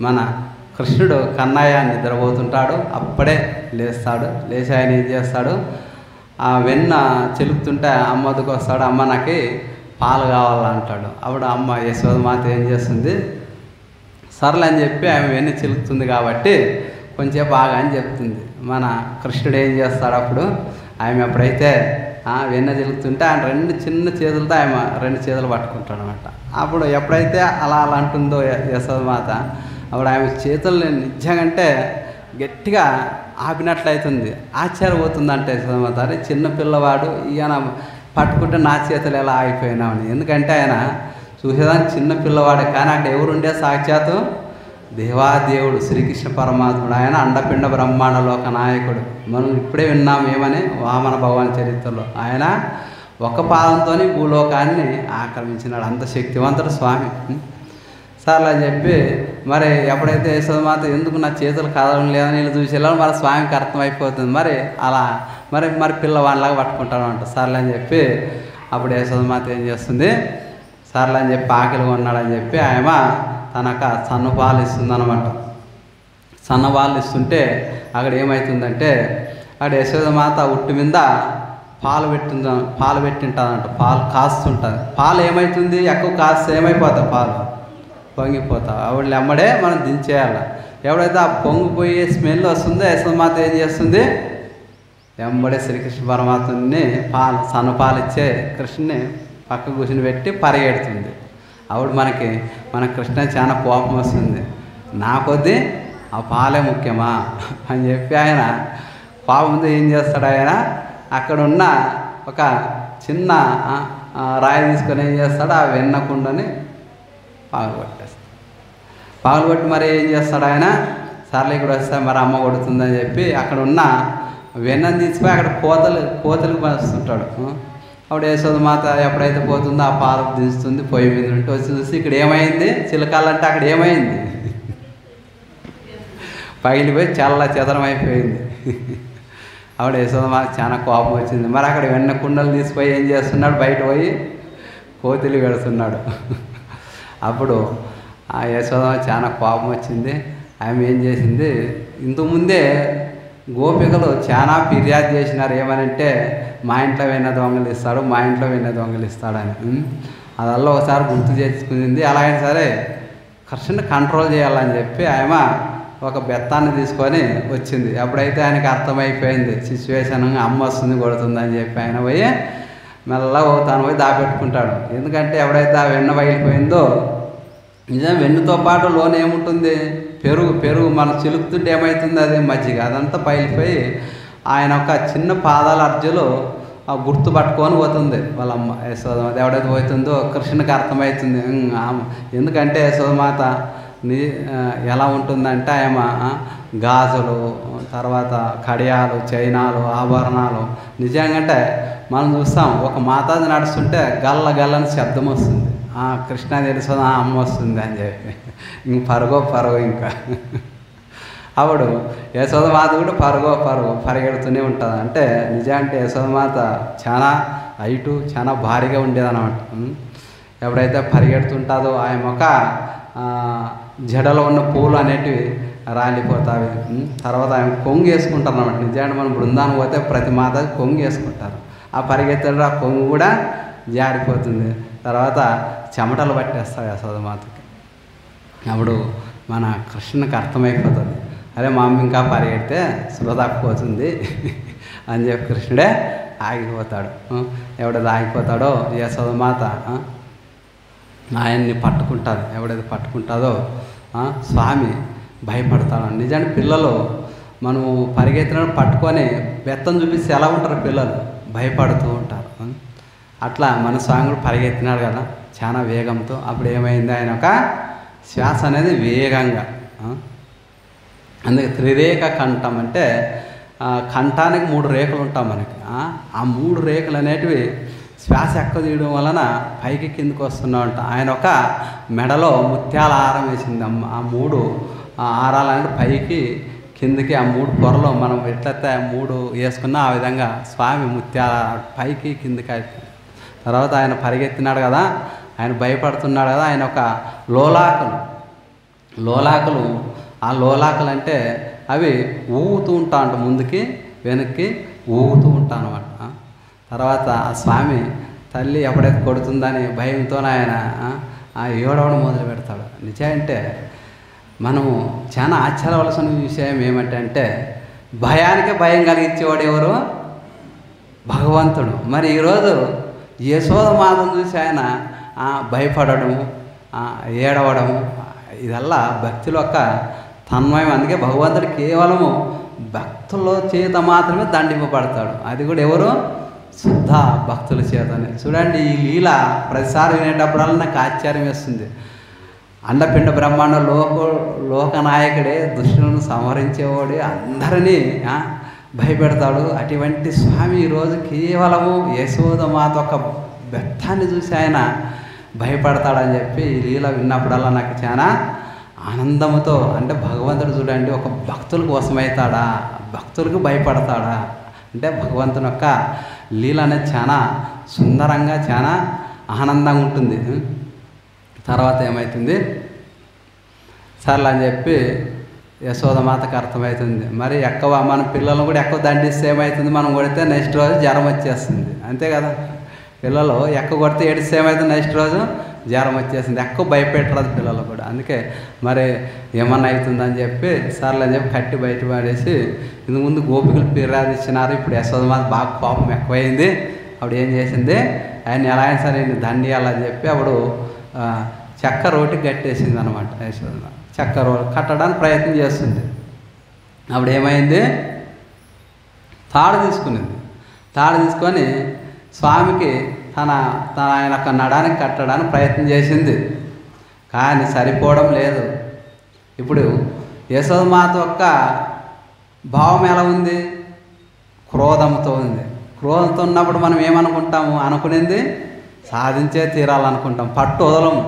మన కృష్ణుడు కన్నయ్య నిద్రపోతుంటాడు, అప్పుడే లేస్తాడు. లేచి ఆయన ఏం చేస్తాడు? ఆ వెన్న చిలుకుతుంటే అమ్మ వద్దకు వస్తాడు, అమ్మ నాకు పాలు కావాలంటాడు. అప్పుడు అమ్మ యశోదమాత ఏం చేస్తుంది? సర్లే అని చెప్పి ఆమె వెన్న చిలుకుతుంది కాబట్టి కొంచెం బాగా అని చెప్తుంది. మన కృష్ణుడు ఏం చేస్తాడు? అప్పుడు ఆమె ఎప్పుడైతే వెన్న చిలుకుతుంటే ఆయన రెండు చిన్న చేతులతో ఆమె రెండు చేతులు పట్టుకుంటాడు అనమాట. అప్పుడు ఎప్పుడైతే అలా అంటుందో యశోదమాత, అప్పుడు ఆమె చేతుల్ని నిజంగా గట్టిగా ఆపినట్లయితుంది. ఆశ్చర్యపోతుందంటే యశోదమాత, అరే చిన్న పిల్లవాడు ఈయన పట్టుకుంటే నా చేతులు ఎలా ఆగిపోయినామని. ఎందుకంటే ఆయన చూసేదానికి చిన్న పిల్లవాడే, కానీ అక్కడ ఎవరుండే? సాక్షాత్తు దేవాదేవుడు శ్రీకృష్ణ పరమాత్ముడు. ఆయన అండపిండ బ్రహ్మాండ లోక నాయకుడు. మనం ఇప్పుడే విన్నాం ఏమని? వామన భగవాన్ చరిత్రలో ఆయన ఒక పాదంతో భూలోకాన్ని ఆక్రమించినాడు. అంత శక్తివంతుడు స్వామి. సర్లే అని చెప్పి మరి ఎప్పుడైతే యశోదమాత ఎందుకు నా చేతులు కదలడం లేదని వీళ్ళు చూసేలా మరి స్వామికి అర్థమైపోతుంది. మరి అలా మరి పిల్లవాడిలాగా పట్టుకుంటాడు అంట. సర్లే అని చెప్పి అప్పుడు యశోదమాత ఏం చేస్తుంది? సర్లే అని చెప్పి ఆకలిగా ఉన్నాడని చెప్పి ఆమె తనక సన్నపాలు ఇస్తుందన్నమాట. సన్నపాలు ఇస్తుంటే అక్కడ ఏమవుతుందంటే అక్కడ యశోదమాత ఉట్టు మీద పాలు పెట్టింటుందంట. పాలు కాస్తుంటుంది. పాలు ఏమవుతుంది? ఎక్కువ కాస్తే ఏమైపోతాయి? పాలు పొంగిపోతావు. ఆవిడ ఎమ్మడే మనం దించేయాలి. ఎవడైతే ఆ పొంగిపోయే స్మెల్ వస్తుందో యశోదమాత ఏం చేస్తుంది? ఎంబడే శ్రీకృష్ణ పరమాత్మని సన్నపాలు ఇచ్చే కృష్ణుని పక్క కూర్చుని పెట్టి పరిగెడుతుంది. అప్పుడు మన కృష్ణ చాలా కోపం వస్తుంది. నా కొద్దీ ఆ పాలే ముఖ్యమా అని చెప్పి ఆయన పాపంతో ఏం చేస్తాడు? ఆయన అక్కడ ఉన్న ఒక చిన్న రాయి తీసుకొని ఏం చేస్తాడు? ఆ వెన్నకుండని పగలగొట్టి మరి ఏం చేస్తాడు ఆయన? సర్లే ఇక్కడ వస్తే మరి అమ్మ కొడుతుందని చెప్పి అక్కడ ఉన్న వెన్నను తీసిపోయి అక్కడ కోతలకు పంచుతుంటాడు. అప్పుడు యశోదమాత ఎప్పుడైతే పోతుందో ఆ పాలు దించుతుంది. పొయ్యి మీద ఉంటే వచ్చి చూసి ఇక్కడ ఏమైంది? చిలకాలంటే అక్కడ ఏమైంది? పగిలిపోయి చల్ల చెదరం అయిపోయింది. ఆవిడ యశోదమాత చాలా కోపం వచ్చింది. మరి అక్కడ వెన్న కుండలు తీసిపోయి ఏం చేస్తున్నాడు? బయట పోయి కోతులు పెడుతున్నాడు. అప్పుడు ఆ యశోదమాత చాలా కోపం వచ్చింది. ఆమె ఏం చేసింది? ఇంతకుముందే గోపికలు చాలా ఫిర్యాదు చేసినారు. ఏమనంటే మా ఇంట్లో వెన్న దొంగలిస్తాడు, మా ఇంట్లో వెన్న దొంగలిస్తాడని. అదల్లా ఒకసారి గుర్తు చేసుకుంది. అలాగైనా సరే కృష్ణుని కంట్రోల్ చేయాలని చెప్పి ఆమె ఒక బెత్తాన్ని తీసుకొని వచ్చింది. అప్పుడైతే ఆయనకి అర్థమైపోయింది సిచ్యువేషన్, అమ్మ వస్తుంది కొడుతుందని చెప్పి ఆయన పోయి మెల్లగా తాను పోయి దాపెట్టుకుంటాడు. ఎందుకంటే ఎవడైతే ఆ వెన్న పగిలిపోయిందో నిజం వెన్నుతో పాటు లోన్ ఏముంటుంది? పెరుగు మనం చిలుకుతుంటే ఏమవుతుంది? అది మజ్జిగ అదంతా పగిలిపోయి ఆయన ఒక చిన్న పాదాల అర్జులు ఆ గుర్తు పట్టుకొని పోతుంది వాళ్ళమ్మ యశోదమాత. ఎవడైతే పోతుందో కృష్ణునికి అర్థమవుతుంది. ఎందుకంటే యశోదమాత ఎలా ఉంటుందంటే ఆమె గాజులు, తర్వాత కడియాలు, చైనాలు, ఆభరణాలు నిజంగా మనం చూస్తాం. ఒక మాతాది నడుస్తుంటే గల్లని శబ్దం వస్తుంది. కృష్ణ తెలుసు అమ్మ వస్తుంది అని చెప్పి ఇంక పరుగు ఇంకా. అప్పుడు యశోదమాత కూడా పరుగు పరిగెడుతూనే ఉంటుంది. అంటే నిజానికి యశోదమాత చాలా హైటు చాలా భారీగా ఉండేదన్నమాట. ఎప్పుడైతే పరిగెడుతుంటుందో ఆయన ఒక జడలో ఉన్న పూలు అనేటివి రాలిపోతాయి. తర్వాత ఆయన కొంగు వేసుకుంటారు అన్నమాట. నిజానికి మనం బృందానికి పోతే ప్రతి మాత కొంగు వేసుకుంటారు. ఆ పరిగెత్తడం ఆ కొంగు కూడా జారిపోతుంది. తర్వాత చెమటలు పట్టేస్తాయి యశోదమాతకి. అప్పుడు మన కృష్ణునికి అర్థమైపోతుంది, అరే మా అమ్మ ఇంకా పరిగెడితే సురదాకపోతుంది అని చెప్పి కృష్ణుడే ఆగిపోతాడు. ఎవడైతే ఆగిపోతాడో యశోదమాత ఆయన్ని పట్టుకుంటుంది. ఎవడైతే పట్టుకుంటుందో స్వామి భయపడతాడు. నిజానికి పిల్లలు మనం పరిగెత్తిన పట్టుకొని బెత్తం చూపిస్తే ఎలా ఉంటారు? పిల్లలు భయపడుతూ ఉంటారు. అట్లా మన స్వామి కూడా పరిగెత్తినాడు కదా చాలా వేగంతో. అప్పుడు ఏమైంది? ఆయన ఒక శ్వాస అనేది వేగంగా అందుకే త్రిరేఖ కంఠం అంటే కంఠానికి 3 రేఖలు ఉంటాం మనకి. ఆ 3 రేఖలు అనేటివి శ్వాస ఎక్కువ తీయడం వలన పైకి కిందకి వస్తూనే ఉంటాం. ఆయన ఒక మెడలో ముత్యాల హారం వేసింది. ఆ 3 హారాలు అంటే పైకి కిందకి ఆ 3 పొరలు మనం ఎట్లయితే 3 వేసుకున్నా ఆ విధంగా స్వామి ముత్యాల పైకి కిందకి అయిపోయింది. తర్వాత ఆయన పరిగెత్తినాడు కదా, ఆయన భయపడుతున్నాడు కదా, ఆయన ఒక లోలాకులు ఆ లోలాకులు అంటే అవి ఊగుతూ ఉంటా అంట, ముందుకి వెనక్కి ఊగుతూ ఉంటా అనమాట. తర్వాత ఆ స్వామి తల్లి ఎప్పుడైతే కొడుతుందని భయంతో ఆయన ఏడవడం మొదలు పెడతాడు. నిజమంటే మనము చాలా ఆశ్చర్యవలసిన విషయం ఏమంటే భయానికే భయం కలిగించేవాడు ఎవరు? భగవంతుడు. మరి ఈరోజు యశోదమాతను చూసి ఆయన భయపడము, ఏడవడము, ఇదల్లా భక్తుల యొక్క తన్మయం. అందుకే భగవంతుడు కేవలము భక్తుల చేత మాత్రమే దండింపబడతాడు. అది కూడా ఎవరు? శుద్ధ భక్తుల చేతనే. చూడండి, ఈ లీల ప్రతిసారి వినేటప్పుడల్లా నాకు ఆశ్చర్యం వేస్తుంది. అండపిండ బ్రహ్మాండ లోకనాయకుడే, దుష్టులను సంహరించేవాడే, అందరినీ భయపెడతాడు. అటువంటి స్వామి ఈరోజు కేవలము యశోదమాత ఒక బెత్తాన్ని చూసి ఆయన భయపడతాడని చెప్పి ఈ లీల విన్నప్పుడల్లా నాకు చాలా ఆనందంతో, అంటే భగవంతుడు చూడండి ఒక భక్తుల కోసమవుతాడా, భక్తులకు భయపడతాడా అంటే భగవంతుని యొక్క లీల అనేది చాలా సుందరంగా చాలా ఆనందంగా ఉంటుంది. తర్వాత ఏమవుతుంది, సర్లే అని చెప్పి యశోదమాతకు అర్థమవుతుంది. మరి ఎక్కువ మన పిల్లలను కూడా ఎక్కువ దండిస్తే ఏమవుతుంది, మనం కొడితే నెక్స్ట్ రోజు జ్వరం వచ్చేస్తుంది, అంతే కదా. పిల్లలు ఎక్కువ కొడితే ఏడిస్తే ఏమవుతుంది, నెక్స్ట్ రోజు జ్వరం వచ్చేసింది. ఎక్కువ భయపెట్టరాదు పిల్లలు కూడా. అందుకే మరి ఏమన్నా అవుతుందని చెప్పి సర్లే అని చెప్పి కట్టి బయట పడేసి, ఇంతకు ముందు గోపికలు ఫిర్యాదు ఇచ్చినారు, ఇప్పుడు యశోదమాత బాగా కోపం ఎక్కువైంది. అప్పుడు ఏం చేసింది, ఆయన ఎలా అయినా సరే దండియాలని చెప్పి అప్పుడు చెక్క రోటికి కట్టేసింది అనమాట. యశోదమాత చెక్క రోటి కట్టడానికి ప్రయత్నం చేస్తుంది. అప్పుడు ఏమైంది, తాడు తీసుకొని స్వామికి తన ఆయన యొక్క నడానికి కట్టడానికి ప్రయత్నం చేసింది, కానీ సరిపోవడం లేదు. ఇప్పుడు యశోదమాత యొక్క భావం ఎలా ఉంది, క్రోధంతో ఉంది. క్రోధంతో ఉన్నప్పుడు మనం ఏమనుకుంటాము, అనుకునేది సాధించే తీరాలనుకుంటాం, పట్టు వదలము.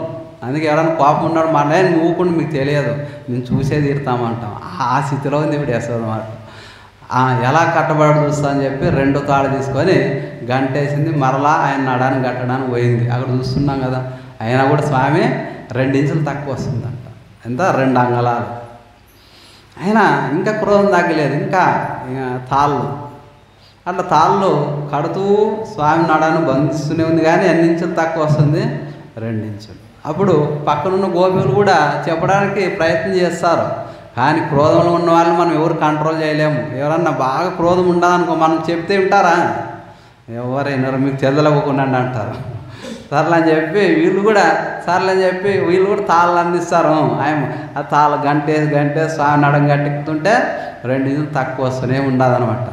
అందుకే ఎవరైనా కోపం ఉన్నాడు మాట నువ్వుకుండా మీకు తెలియదు, నేను చూసే తీరుతామంటాం. ఆ స్థితిలో ఉంది ఇప్పుడు యశోదమాత. ఎలా కట్టబడి చూస్తా అని చెప్పి 2 తాడు తీసుకొని గంటేసింది. మరలా ఆయన నడానికి కట్టడానికి పోయింది. అక్కడ చూస్తున్నాం కదా, అయినా కూడా స్వామి 2 ఇంచులు తక్కువ వస్తుందంట. ఎంత, 2 అంగళాలు. అయినా ఇంకా క్రోధం తగ్గలేదు, ఇంకా అట్లా తాళ్ళు కడుతూ స్వామి నడాన్ని బంధిస్తూనే ఉంది. కానీ ఎన్ని ఇంచులు తక్కువ వస్తుంది, 2 ఇంచులు. అప్పుడు పక్కనున్న గోపికలు కూడా చెప్పడానికి ప్రయత్నం చేస్తారు, కానీ క్రోధంలో ఉన్న వాళ్ళని మనం ఎవరు కంట్రోల్ చేయలేము. ఎవరన్నా బాగా క్రోధం ఉండదనుకో, మనం చెప్తే వింటారా, ఎవరైనా మీకు చెదలవ్వకుండా అంటారు. సర్లే అని చెప్పి వీళ్ళు కూడా తాళ్ళు అందిస్తారు. ఆ తాళ్ళు గంటేసి స్వామి నడం గట్టెక్కుతుంటే 2 ఇంచులు తక్కువ వస్తూనే ఉండదనమాట.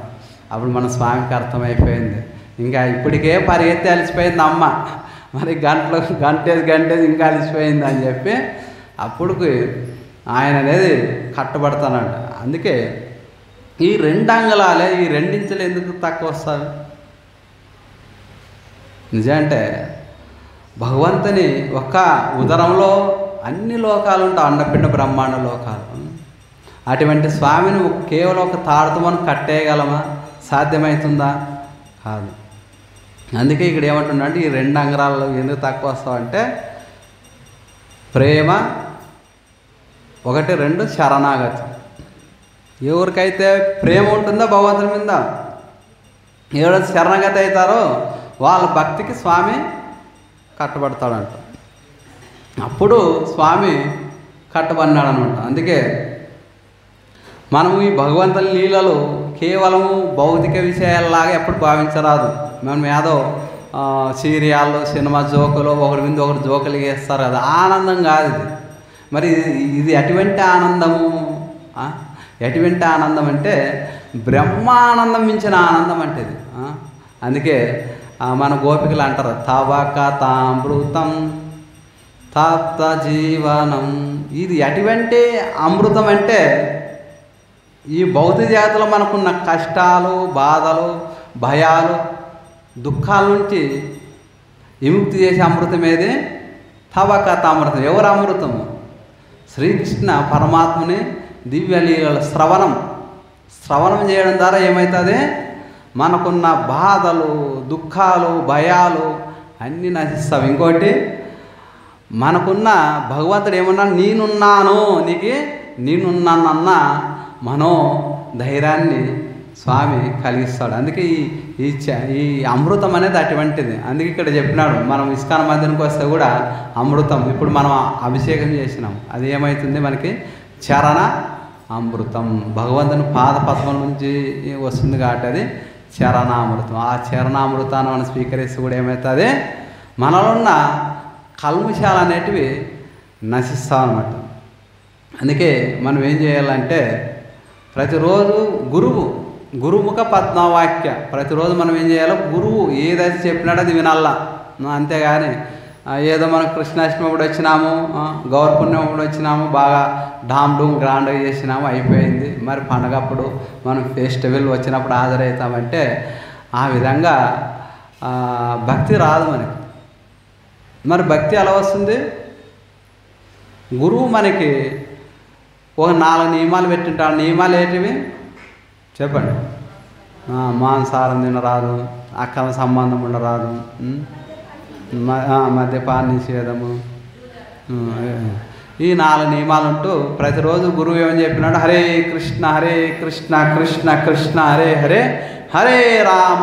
అప్పుడు మన స్వామికి అర్థమైపోయింది, ఇంకా ఇప్పటికే పరిగెత్తి అలసిపోయింది అమ్మ, మరి గంటేసి ఇంకా అలసిపోయింది అని చెప్పి అప్పుడు ఆయన అనేది కట్టబడతానంట. అందుకే ఈ 2 అంగళాలే, ఈ 2 ఇంచులు ఎందుకు తక్కువ వస్తారు? నిజంటే భగవంతుని ఒక్క ఉదరంలో అన్ని లోకాలు ఉంటాయి, అండపిండ బ్రహ్మాండ లోకాలు. అటువంటి స్వామిని కేవలం ఒక తాడుతో మనం కట్టేయగలమా, సాధ్యమవుతుందా? కాదు. అందుకే ఇక్కడ ఏమంటున్నా అంటే ఈ 2 అంగళాలు ఎందుకు తక్కువ వస్తామంటే ప్రేమ 1, 2 శరణాగతి. ఎవరికైతే ప్రేమ ఉంటుందో భగవంతుని మీద, ఎవరైతే శరణాగతి అవుతారో వాళ్ళ భక్తికి స్వామి కట్టబడతాడంట. అప్పుడు స్వామి కట్టబడినాడు అనమాట. అందుకే మనము ఈ భగవంతుని లీలలు కేవలము భౌతిక విషయాల్లాగా ఎప్పుడు భావించరాదు. మనం ఏదో సీరియాలు, సినిమా జోకులు, ఒకరి మీద ఒకరు జోకులు వేస్తారు కదా, ఆనందం కాదు ఇది. మరి ఇది ఎటువంటి ఆనందము, ఎటువంటి ఆనందం అంటే బ్రహ్మానందం మించిన ఆనందం అంటే ఇది. అందుకే మన గోపికలు అంటారు, తవక తామృతం తప్త జీవనం. ఇది ఎటువంటి అమృతం అంటే ఈ భౌతిక జాతిలో మనకున్న కష్టాలు, బాధలు, భయాలు, దుఃఖాల నుంచి విముక్తి చేసే అమృతం ఏది? తవ కథ అమృతం. ఎవరు అమృతము? శ్రీకృష్ణ పరమాత్మని దివ్యలీల శ్రవణం చేయడం ద్వారా ఏమవుతుంది? మనకున్న బాధలు, దుఃఖాలు, భయాలు అన్నీ నశిస్తావు. ఇంకోటి, మనకున్న భగవంతుడు ఏమన్నా నేనున్నాను, నేనున్నానన్న మనో ధైర్యాన్ని స్వామి కలిగిస్తాడు. అందుకే ఈ అమృతం అనేది అటువంటిది. అందుకే ఇక్కడ చెప్పినాడు, మనం ఇస్కాన్ మందిరానికి వస్తే కూడా అమృతం. ఇప్పుడు మనం అభిషేకం చేసినాం, అది ఏమవుతుంది? మనకి చరణ అమృతం. భగవంతుని పాదపద్మం నుంచి వస్తుంది కాబట్టి అది చరణామృతం. ఆ చరణామృతాన్ని మనం స్వీకరిస్తే కూడా ఏమవుతుంది? మనలో ఉన్న కల్ముషాలు అనేటివి నశిస్తాం అన్నమాట. అందుకే మనం ఏం చేయాలంటే ప్రతిరోజు గురుముఖ పద్మవాక్య, ప్రతిరోజు మనం ఏం చేయాలో గురువు ఏదైతే చెప్పినాడో అది వినాలా. అంతేగాని ఏదో మనం కృష్ణాష్టమి అప్పుడు వచ్చినాము, గౌరపుణ్యం అప్పుడు వచ్చినాము, బాగా డామ్ డూమ్ గ్రాండ్గా చేసినాము, అయిపోయింది. మరి పండగప్పుడు మనం ఫెస్టివల్ వచ్చినప్పుడు హాజరవుతామంటే ఆ విధంగా భక్తి రాదు మనకి. మరి భక్తి ఎలా వస్తుంది? గురువు మనకి ఒక 4 నియమాలు పెట్టింటాడు. నియమాలు ఏంటివి చెప్పండి? మాంసాహారం తినరాదు, అక్రమ సంబంధం ఉండరాదు, మద్యపాన నిషేధము, ఈ 4 నియమాలు ఉంటూ ప్రతిరోజు గురువు ఏమని చెప్పినాడు? హరే కృష్ణ కృష్ణ కృష్ణ హరే హరే, హరే రామ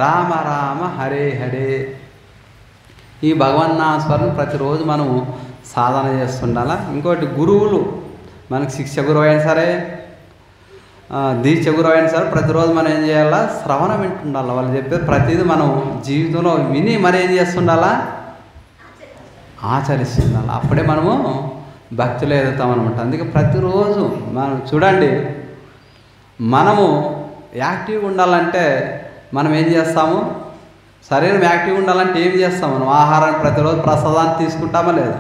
రామ రామ హరే హరే. ఈ భగవన్నామస్మరణ ప్రతిరోజు మనం సాధన చేస్తుండాలా. ఇంకోటి, గురువులు మనకు శిక్ష గురువు అయినా సరే, దీక్ష గురువు అయినా సరే, ప్రతిరోజు మనం ఏం చేయాలా? శ్రవణం వింటుండాలి. వాళ్ళు చెప్పేది ప్రతిదీ మనం జీవితంలో విని మరి ఏం చేస్తుండాలా? ఆచరిస్తుండాలి. అప్పుడే మనము భక్తిలో ఎదుగుతామన్నమాట. అందుకే ప్రతిరోజు మనం చూడండి, మనము యాక్టివ్గా ఉండాలంటే మనం ఏం చేస్తాము? శరీరం యాక్టివ్గా ఉండాలంటే ఏం చేస్తాం? మనం ఆహారాన్ని ప్రతిరోజు ప్రసాదాన్ని తీసుకుంటామా లేదా?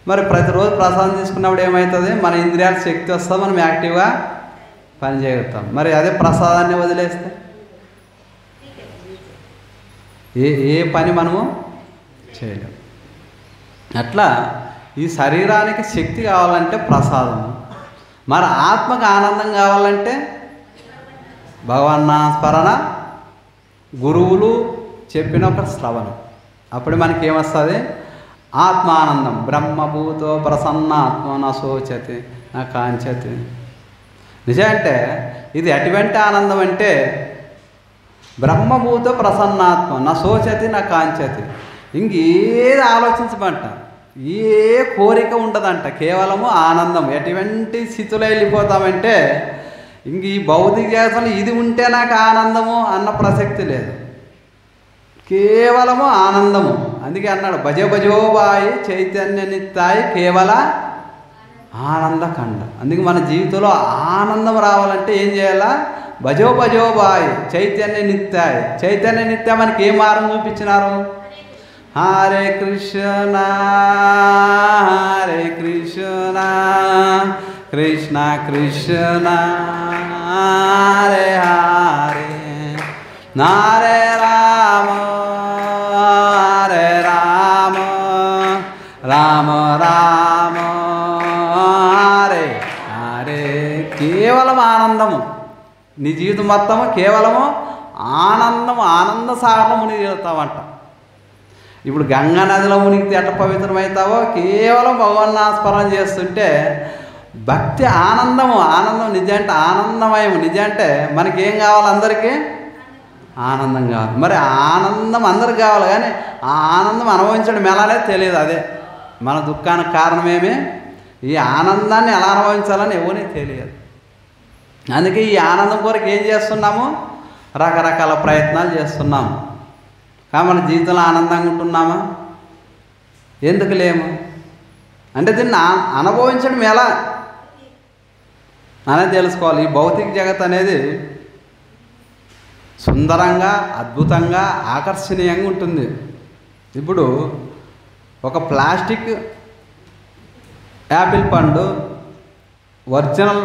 మరి ప్రతిరోజు ప్రసాదం తీసుకున్నప్పుడు ఏమవుతుంది? మన ఇంద్రియాల శక్తి వస్తుంది, మనం యాక్టివ్గా పని చేయగలుగుతాం. మరి అదే ప్రసాదాన్ని వదిలేస్తే ఏ పని మనము చేయలేము. అట్లా ఈ శరీరానికి శక్తి కావాలంటే ప్రసాదం, మరి ఆత్మకు ఆనందం కావాలంటే భగవన్నామస్మరణ, గురువులు చెప్పిన ఒక శ్రవణం. అప్పుడు మనకి ఏమొస్తుంది? ఆత్మానందం. బ్రహ్మభూతో ప్రసన్నాత్మ నా శోచతి నా కాంచతి. నిజమంటే ఇది ఎటువంటి ఆనందం అంటే బ్రహ్మభూత ప్రసన్నాత్మ నా శోచతి నా కాంచతి. ఇంకేది ఆలోచించమంట, ఏ కోరిక ఉండదంట, కేవలము ఆనందం. ఎటువంటి స్థితిలో వెళ్ళిపోతామంటే ఇంక ఈ భౌతిక జీవితంలో ఇది ఉంటే నాకు ఆనందము అన్న ప్రసక్తి లేదు, కేవలము ఆనందము. అందుకే అన్నాడు, భజో బాయి చైతన్య నిత్యాయి కేవల ఆనందఖండ. అందుకే మన జీవితంలో ఆనందం రావాలంటే ఏం చేయాలా? భజో బాయి చైతన్య నిత్యాయి. చైతన్య నిత్య మనకి ఏ మార్గం చూపించినారు? హరే కృష్ణ కృష్ణ కృష్ణ హరే హరే, హరే రామ రామ రామ హరే హరే. కేవలం ఆనందము. నీ జీవితం మొత్తము కేవలము ఆనందము. ఆనంద సాగరంలో మునిగి వెళ్తావంట. ఇప్పుడు గంగా నదిలో మునిగితే ఎట్ట పవిత్రమవుతావో, కేవలం భగవన్నామస్మరణ చేస్తుంటే భక్తి ఆనందము. ఆనందం నిజంటే ఆనందమయం. నిజంటే మనకేం కావాలి? అందరికీ ఆనందం కావాలి. మరి ఆనందం అందరికి కావాలి, కానీ ఆ ఆనందం అనుభవించడం ఎలానే తెలియదు. అదే మన దుఃఖానికి కారణమేమి? ఈ ఆనందాన్ని ఎలా అనుభవించాలని ఎవరికి తెలియదు. అందుకే ఈ ఆనందం కొరకు ఏం చేస్తున్నాము? రకరకాల ప్రయత్నాలు చేస్తున్నాము. కానీ మన జీవితంలో ఆనందంగా ఉంటున్నామా? ఎందుకు లేము అంటే దీన్ని అనుభవించడం ఎలా అనేది తెలుసుకోవాలి. ఈ భౌతిక జగత్ అనేది సుందరంగా, అద్భుతంగా, ఆకర్షణీయంగా ఉంటుంది. ఇప్పుడు ఒక ప్లాస్టిక్ యాపిల్ పండు ఒరిజినల్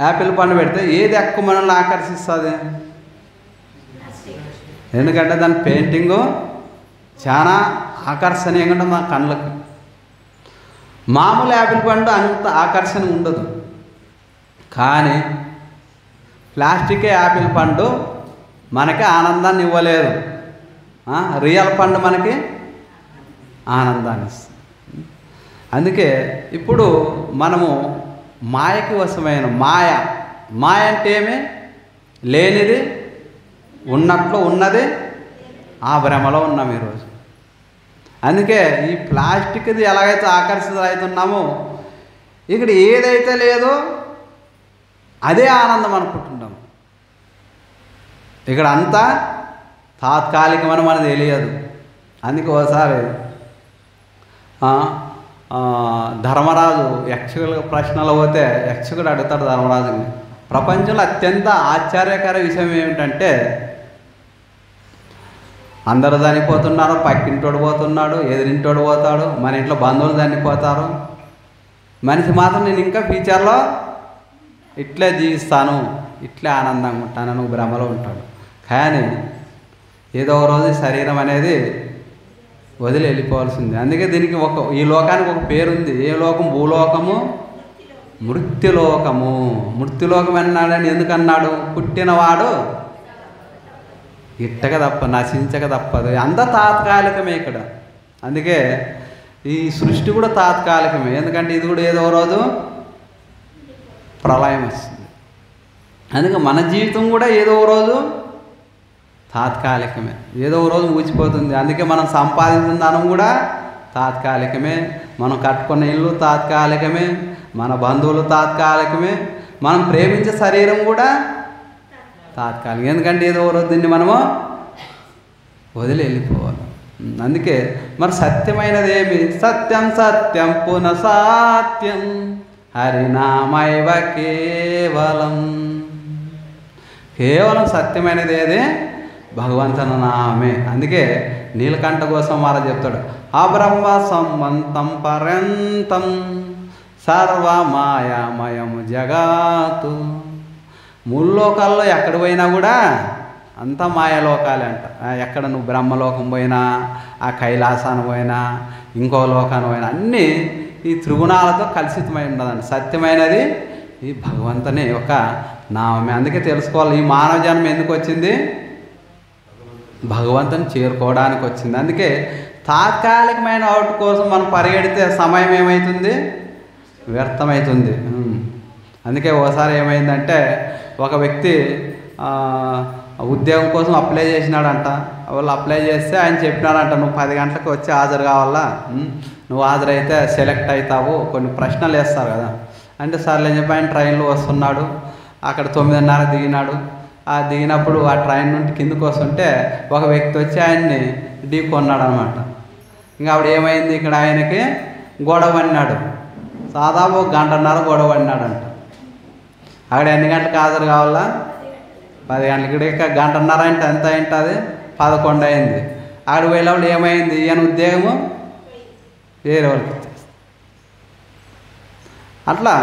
యాపిల్ పండు పెడితే ఏది ఎక్కువ మనల్ని ఆకర్షిస్తుంది? ఎందుకంటే దాని పెయింటింగు చాలా ఆకర్షణీయంగా ఉంటుంది మా కళ్ళకి. మామూలు యాపిల్ పండు అంత ఆకర్షణ ఉండదు, కానీ ప్లాస్టిక్ యాపిల్ పండు మనకి ఆనందాన్ని ఇవ్వలేదు. రియల్ పండు మనకి ఆనందాన్ని ఇస్తుంది. అందుకే ఇప్పుడు మనము మాయకి వశమైన మాయ అంటే ఏమి? లేనిది ఉన్నట్లు ఉన్నది ఆ భ్రమలో ఉన్నాం ఈరోజు. అందుకే ఈ ప్లాస్టిక్ది ఎలాగైతే ఆకర్షితులవుతున్నామో ఇక్కడ ఏదైతే లేదో అదే ఆనందం అనుకుంటున్నాం. ఇక్కడ అంతా తాత్కాలికమని మనకు తెలియదు. అందుకే ఒకసారి ధర్మరాజు యక్షకుల ప్రశ్నలు పోతే యక్షకుడు అడుగుతాడు ధర్మరాజుని, ప్రపంచంలో అత్యంత ఆశ్చర్యకర విషయం ఏమిటంటే అందరూ చనిపోతున్నారు, పక్కింటోడు పోతున్నాడు, ఎదురింటోడు పోతాడు, మన ఇంట్లో బంధువులు చనిపోతారు, మనిషి మాత్రం నేను ఇంకా ఫ్యూచర్లో ఇట్లే జీవిస్తాను, ఇట్లే ఆనందంగా ఉంటాను నువ్వు భ్రమలో ఉంటాడు. కానీ ఏదో ఒక రోజు శరీరం అనేది వదిలి వెళ్ళిపోవాల్సింది. అందుకే దీనికి ఈ లోకానికి ఒక పేరుంది. ఏ లోకం? భూలోకము, మృత్యులోకము. మృత్యులోకం అన్నాడని ఎందుకన్నాడు? పుట్టినవాడు ఇట్టక తప్ప నశించక తప్పదు. అంత తాత్కాలికమే ఇక్కడ. అందుకే ఈ సృష్టి కూడా తాత్కాలికమే. ఎందుకంటే ఇది కూడా ఏదో రోజు ప్రళయం వస్తుంది. అందుకే మన జీవితం కూడా ఏదో రోజు తాత్కాలికమే, ఏదో రోజు ఊచిపోతుంది. అందుకే మనం సంపాదించిన ధనం కూడా తాత్కాలికమే, మనం కట్టుకున్న ఇల్లు తాత్కాలికమే, మన బంధువులు తాత్కాలికమే, మనం ప్రేమించే శరీరం కూడా తాత్కాలికం. ఎందుకంటే ఏదో రోజు దీన్ని మనము వదిలి వెళ్ళిపోవాలి. అందుకే మరి సత్యమైనది ఏమి? సత్యం సత్యం పునఃసత్యం హరినామైవ కేవలం. కేవలం సత్యమైనది ఏది? భగవంతుని నామే. అందుకే నీలకంఠ కోసం వారు చెప్తాడు, అబ్రహ్మ సంబంతం పర్యంతం సర్వమాయామయము జగాతు. మూడు లోకాల్లో ఎక్కడ పోయినా కూడా అంతా మాయలోకాలే అంట. ఎక్కడ నువ్వు బ్రహ్మలోకం పోయినా, ఆ కైలాసాన్ని పోయినా, ఇంకో లోకాన్ని పోయినా అన్నీ ఈ త్రిగుణాలతో కలుషితమై ఉన్నదండి. సత్యమైనది ఈ భగవంతుని ఒక నామే. అందుకే తెలుసుకోవాలి, ఈ మానవ జన్మ ఎందుకు వచ్చింది? భగవంతుని చేరుకోవడానికి వచ్చింది. అందుకే తాత్కాలికమైన అవుట్ కోసం మనం పరిగెడితే సమయం ఏమవుతుంది? వ్యర్థమవుతుంది. అందుకే ఒకసారి ఏమైందంటే ఒక వ్యక్తి ఉద్యోగం కోసం అప్లై చేసినాడంట. వాళ్ళు అప్లై చేస్తే ఆయన చెప్పినాడంట, నువ్వు 10 గంటలకు వచ్చి హాజరు కావాలా, నువ్వు హాజరైతే సెలెక్ట్ అవుతావు, కొన్ని ప్రశ్నలు వేస్తారు కదా అంటే సర్లే చెప్పి ఆయన ట్రైన్లో వస్తున్నాడు. అక్కడ 9:30 దిగినాడు. ఆ దిగినప్పుడు ఆ ట్రైన్ నుండి కిందకు వస్తుంటే ఒక వ్యక్తి వచ్చి ఆయన్ని ఢీ కొన్నాడు అనమాట. ఇంకా అప్పుడు ఏమైంది? ఇక్కడ ఆయనకి గొడవ పడినాడు. దాదాపు 1:30 గొడవ పడినాడంట. అక్కడ ఎన్ని గంటలకు హాజరు కావాలా? 10 గంటలకి. ఇక్కడ 1:30 అంటే ఎంత అయింటుంది? 11 అయింది. అక్కడ వెళ్ళేవాళ్ళు ఏమైంది? ఈయన ఉద్యోగము వేరే వాళ్ళకి ఇచ్చేస్తారు. అట్లా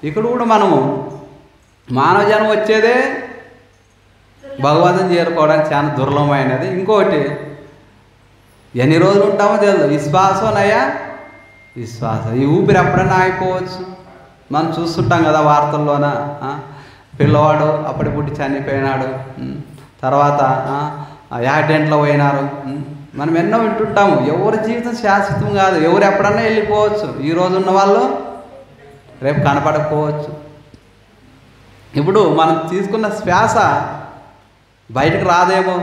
ఇక్కడ కూడా మనము మానవ జన్మ వచ్చేదే భగవంతుని చేరుకోవడానికి చాలా దుర్లభమైనది. ఇంకోటి ఎన్ని రోజులు ఉంటామో తెలియదు. విశ్వాసనయ్యా విశ్వాసం. ఈ ఊపిరి ఎప్పుడైనా ఆగిపోవచ్చు. మనం చూస్తుంటాం కదా వార్తల్లోన, పిల్లవాడు అప్పటి పుట్టి చనిపోయినాడు, తర్వాత యాక్సిడెంట్లో పోయినారు. మనం ఎన్నో వింటుంటాము. ఎవరి జీవితం శాశ్వతం కాదు. ఎవరు ఎప్పుడన్నా వెళ్ళిపోవచ్చు. ఈరోజు ఉన్న వాళ్ళు రేపు కనపడకపోవచ్చు. ఇప్పుడు మనం తీసుకున్న శ్వాస బయటకు రాదేమో.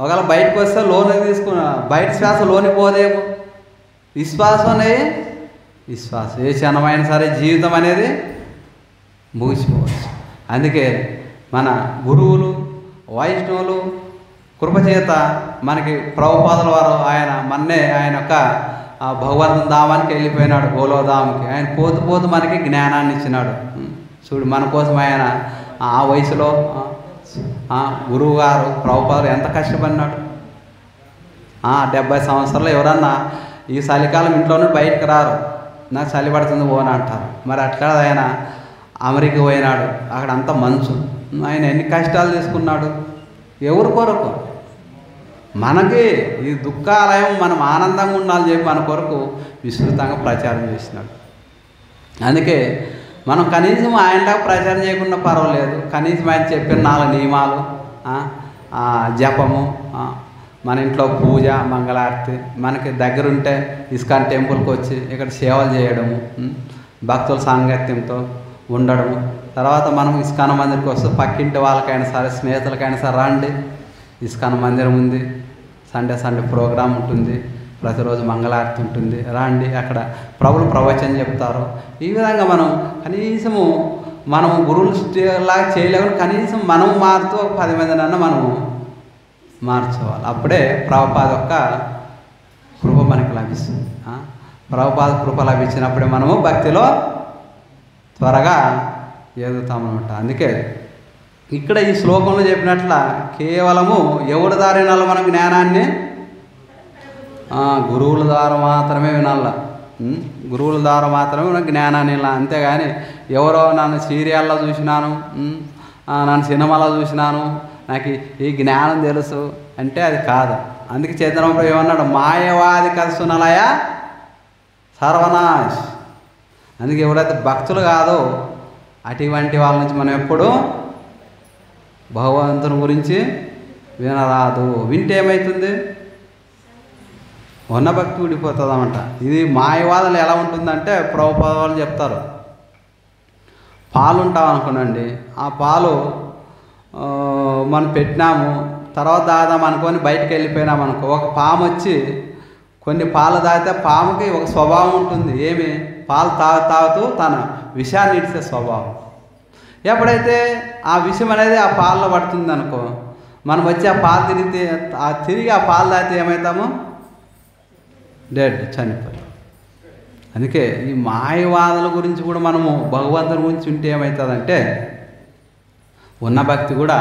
ఒకవేళ బయటకు వస్తే లోనికి తీసుకున్న బయట శ్వాస లోని పోదేమో. విశ్వాసం అనేది విశ్వాసం ఏ క్షణమైనా సరే జీవితం అనేది ముగిసిపోవచ్చు. అందుకే మన గురువులు వైష్ణవులు కృపచేత మనకి ప్రభుపాదుల వారు ఆయన యొక్క భగవంతుని ధామానికి వెళ్ళిపోయినాడు, గోలోధామంకి. ఆయన పోతూ పోతూ మనకి జ్ఞానాన్ని ఇచ్చినాడు. చూడు మన కోసం ఆయన ఆ వయసులో గురువు గారు ప్రభుపాదులు ఎంత కష్టపడినాడు. 70 సంవత్సరాలు ఎవరన్నా ఈ చలికాలం ఇంట్లోనే బయటకు రారు, నాకు చలి పడుతుంది పోనా అంటారు. మరి అట్లా ఆయన అమెరికా పోయినాడు, అక్కడ అంతా మంచు. ఆయన ఎన్ని కష్టాలు తీసుకున్నాడు, ఎవరి కొరకు? మనకి ఈ దుఃఖాలయం మనం ఆనందంగా ఉండాలని చెప్పి మన కొరకు విస్తృతంగా ప్రచారం చేసినాడు. అందుకే మనం కనీసం ఆయనలాగా ప్రచారం చేయకుండా పర్వాలేదు, కనీసం ఆయన చెప్పిన 4 నియమాలు, జపము, మన ఇంట్లో పూజ మంగళారతి, మనకి దగ్గరుంటే ఇస్కాన్ టెంపుల్కి వచ్చి ఇక్కడ సేవలు చేయడము, భక్తుల సాంగత్యంతో ఉండడము. తర్వాత మనం ఇస్కాన్ మందిర్కి వస్తే పక్కింటి వాళ్ళకైనా సరే స్నేహితులకైనా సరే రండి, ఇస్కాన్ మందిరం ఉంది, సండే ప్రోగ్రాం ఉంటుంది, ప్రతిరోజు మంగళారతి ఉంటుంది, రండి, అక్కడ ప్రభులు ప్రవచనం చెప్తారు. ఈ విధంగా మనం కనీసము మనము గురువులాగా చేయలేము, కనీసం మనం మారుతూ 10 మందినన్నా మనము మార్చుకోవాలి. అప్పుడే ప్రభుపాద యొక్క కృప మనకు లభిస్తుంది. ప్రభుపాద కృప లభించినప్పుడే మనము భక్తిలో త్వరగా ఎదుగుతామన్నమాట. అందుకే ఇక్కడ ఈ శ్లోకంలో చెప్పినట్ల కేవలము ఎవరి దారి వినాలి మనం జ్ఞానాన్ని? గురువుల ద్వారా మాత్రమే వినాల, గురువుల ద్వారా మాత్రమే మనం జ్ఞానాన్ని వినాలి. అంతేగాని ఎవరో నన్ను సీరియల్లో చూసినాను, నన్ను సినిమాలో చూసినాను, నాకు ఈ జ్ఞానం తెలుసు అంటే అది కాదు. అందుకే చైతన్య ఏమన్నాడు, మాయవాది కలుసునలయ సర్వనాశ్. అందుకే ఎవరైతే భక్తులు కాదో అటువంటి వాళ్ళ నుంచి మనం ఎప్పుడు భగవంతుని గురించి వినరాదు. వింటే ఏమవుతుంది? ఉన్న భక్తి ఊడిపోతుందన్నమాట. ఇది మాయవాదాలు ఎలా ఉంటుందంటే ప్రభుపాద వాళ్ళు చెప్తారు, పాలు ఉంటాం అనుకోనండి, ఆ పాలు మనం పెట్టినాము, తర్వాత తాగుదాం అనుకొని బయటకు వెళ్ళిపోయినాం అనుకో, ఒక పాము వచ్చి కొన్ని పాలు తాగితే పాముకి ఒక స్వభావం ఉంటుంది, ఏమి? పాలు తాగుతూ తన విషాన్ని ఇచ్చే స్వభావం. ఎప్పుడైతే ఆ విషయం అనేది ఆ పాలలో పడుతుంది అనుకో, మనం వచ్చి ఆ పాలు తిరిగి ఆ పాలు తాగితే ఏమవుతాము? డెడ్, చనిపోయి. అందుకే ఈ మాయవాదుల గురించి కూడా మనము భగవంతుని గురించి ఉంటే ఏమవుతుందంటే ఉన్న భక్తి కూడా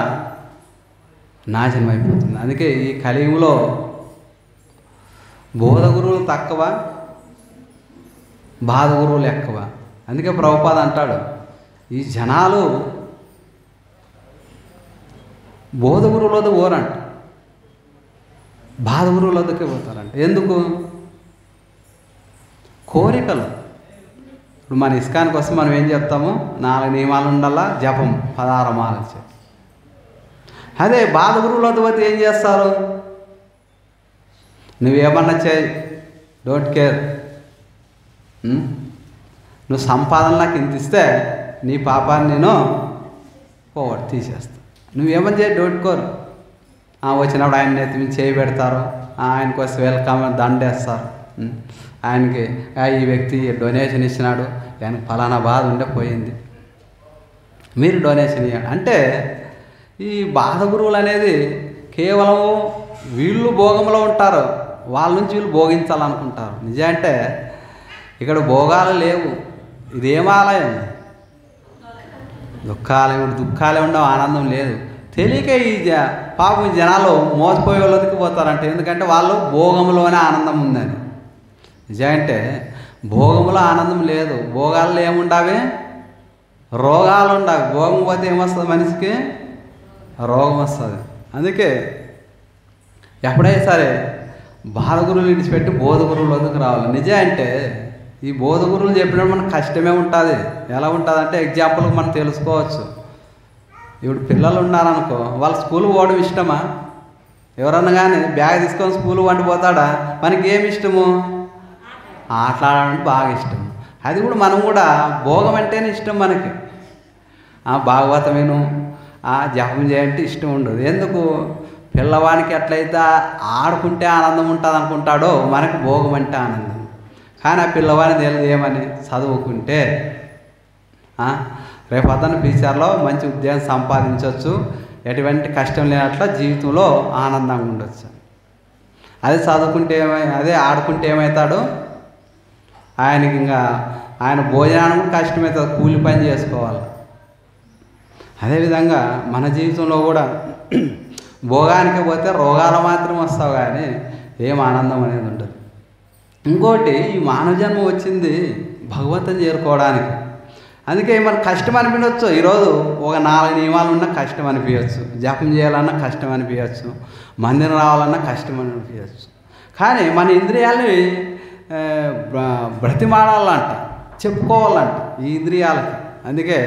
నాశనం అయిపోతుంది. అందుకే ఈ కలియుగంలో బోధ గురువులు తక్కువ, బాధ గురువులు ఎక్కువ. అందుకే ప్రభుపాద అంటాడు, ఈ జనాలు బోధ గురువుల వద్ద పోరంట, బాధ గురువుల వద్దకే పోతారంట. ఎందుకు? కోరికలు. ఇప్పుడు మన ఇస్కాన్ కోసం మనం ఏం చెప్తాము? 4 నియమాలు ఉండాలా, జపం 16 మాలలు చెప్పి. అదే బాధ గురువుల వద్ద పోతే ఏం చేస్తారు? నువ్వేమన్నా చేయి, డోంట్ కేర్, నువ్వు సంపాదన నాకు ఇంత ఇస్తే నీ పాపాన్ని నేను తీసేస్తా. నువ్వేమని చేయి, డోంట్ కోర్. వచ్చినప్పుడు ఆయన నెత్తి మీద చేయి పెడతారు, ఆయనకు వస్తే వెల్కమ్ దండేస్తారు. ఆయనకి ఈ వ్యక్తి డొనేషన్ ఇచ్చినాడు, ఆయనకు ఫలానా బాధ ఉండే పోయింది, మీరు డొనేషన్ ఇవ్వండి అంటే. ఈ బాధ గురువులు అనేది కేవలం వీళ్ళు భోగంలో ఉంటారు, వాళ్ళ నుంచి వీళ్ళు భోగించాలనుకుంటారు. నిజమంటే ఇక్కడ భోగాలు లేవు, ఇదేమాలయం? దుఃఖాలే ఉండవు, ఆనందం లేదు. తెలియక ఈ పాపం జనాలు మోసపోయే వాళ్ళకి పోతారంట. ఎందుకంటే వాళ్ళు భోగంలోనే ఆనందం ఉందని. నిజమంటే భోగంలో ఆనందం లేదు, భోగాల్లో ఏముండవి? రోగాలు ఉండవు. భోగం పోతే ఏమొస్తుంది? మనిషికి రోగం వస్తుంది. అందుకే ఎప్పుడైనా సరే బాధ గురువులు విడిచిపెట్టి బోధ గురువుల వద్దకు రావాలి. నిజమంటే ఈ బోధ గురువులు చెప్పినప్పుడు మనకు కష్టమే ఉంటుంది. ఎలా ఉంటుంది అంటే ఎగ్జాంపుల్కి మనం తెలుసుకోవచ్చు. ఇప్పుడు పిల్లలు ఉన్నారనుకో, వాళ్ళు స్కూల్ పోవడం ఇష్టమా? ఎవరన్నా కానీ బ్యాగ్ తీసుకొని స్కూల్ వండిపోతాడా? మనకి ఏమి ఇష్టము? ఆటలాడడం బాగా ఇష్టం. అది కూడా మనం కూడా భోగం అంటేనే ఇష్టం మనకి. భాగవతం విను, జపం చేయంటే ఇష్టం ఉండదు. ఎందుకు? పిల్లవానికి ఎట్లయితే ఆడుకుంటే ఆనందం ఉంటుంది అనుకుంటాడో మనకు భోగం అంటే ఆనందం. కానీ ఆ పిల్లవాడిని తెలియదు ఏమని? చదువుకుంటే రేపు అతను ఫ్యూచర్లో మంచి ఉద్యోగం సంపాదించవచ్చు, ఎటువంటి కష్టం లేనట్ల జీవితంలో ఆనందంగా ఉండొచ్చు. అదే చదువుకుంటే అదే ఆడుకుంటే ఏమవుతాడు? ఆయనకి ఇంకా ఆయన భోజనానికి కూడా కష్టమవుతుంది, కూలి పని చేసుకోవాలి. అదేవిధంగా మన జీవితంలో కూడా భోగానికి పోతే రోగాలు మాత్రం వస్తావు, కానీ ఏం ఆనందం అనేది ఉండదు. ఇంకోటి ఈ మానవ జన్మ వచ్చింది భగవంతుని చేరుకోవడానికి. అందుకే మనకు కష్టం అనిపించవచ్చు. ఈరోజు ఒక 4 నియమాలు ఉన్నా కష్టం అనిపించవచ్చు, జపం చేయాలన్నా కష్టం అనిపించవచ్చు, మందిరం రావాలన్నా కష్టం అనిపించవచ్చు. కానీ మన ఇంద్రియాలని బ్రతిమాడాలంట, చెప్పుకోవాలంట ఈ ఇంద్రియాలకి. అందుకే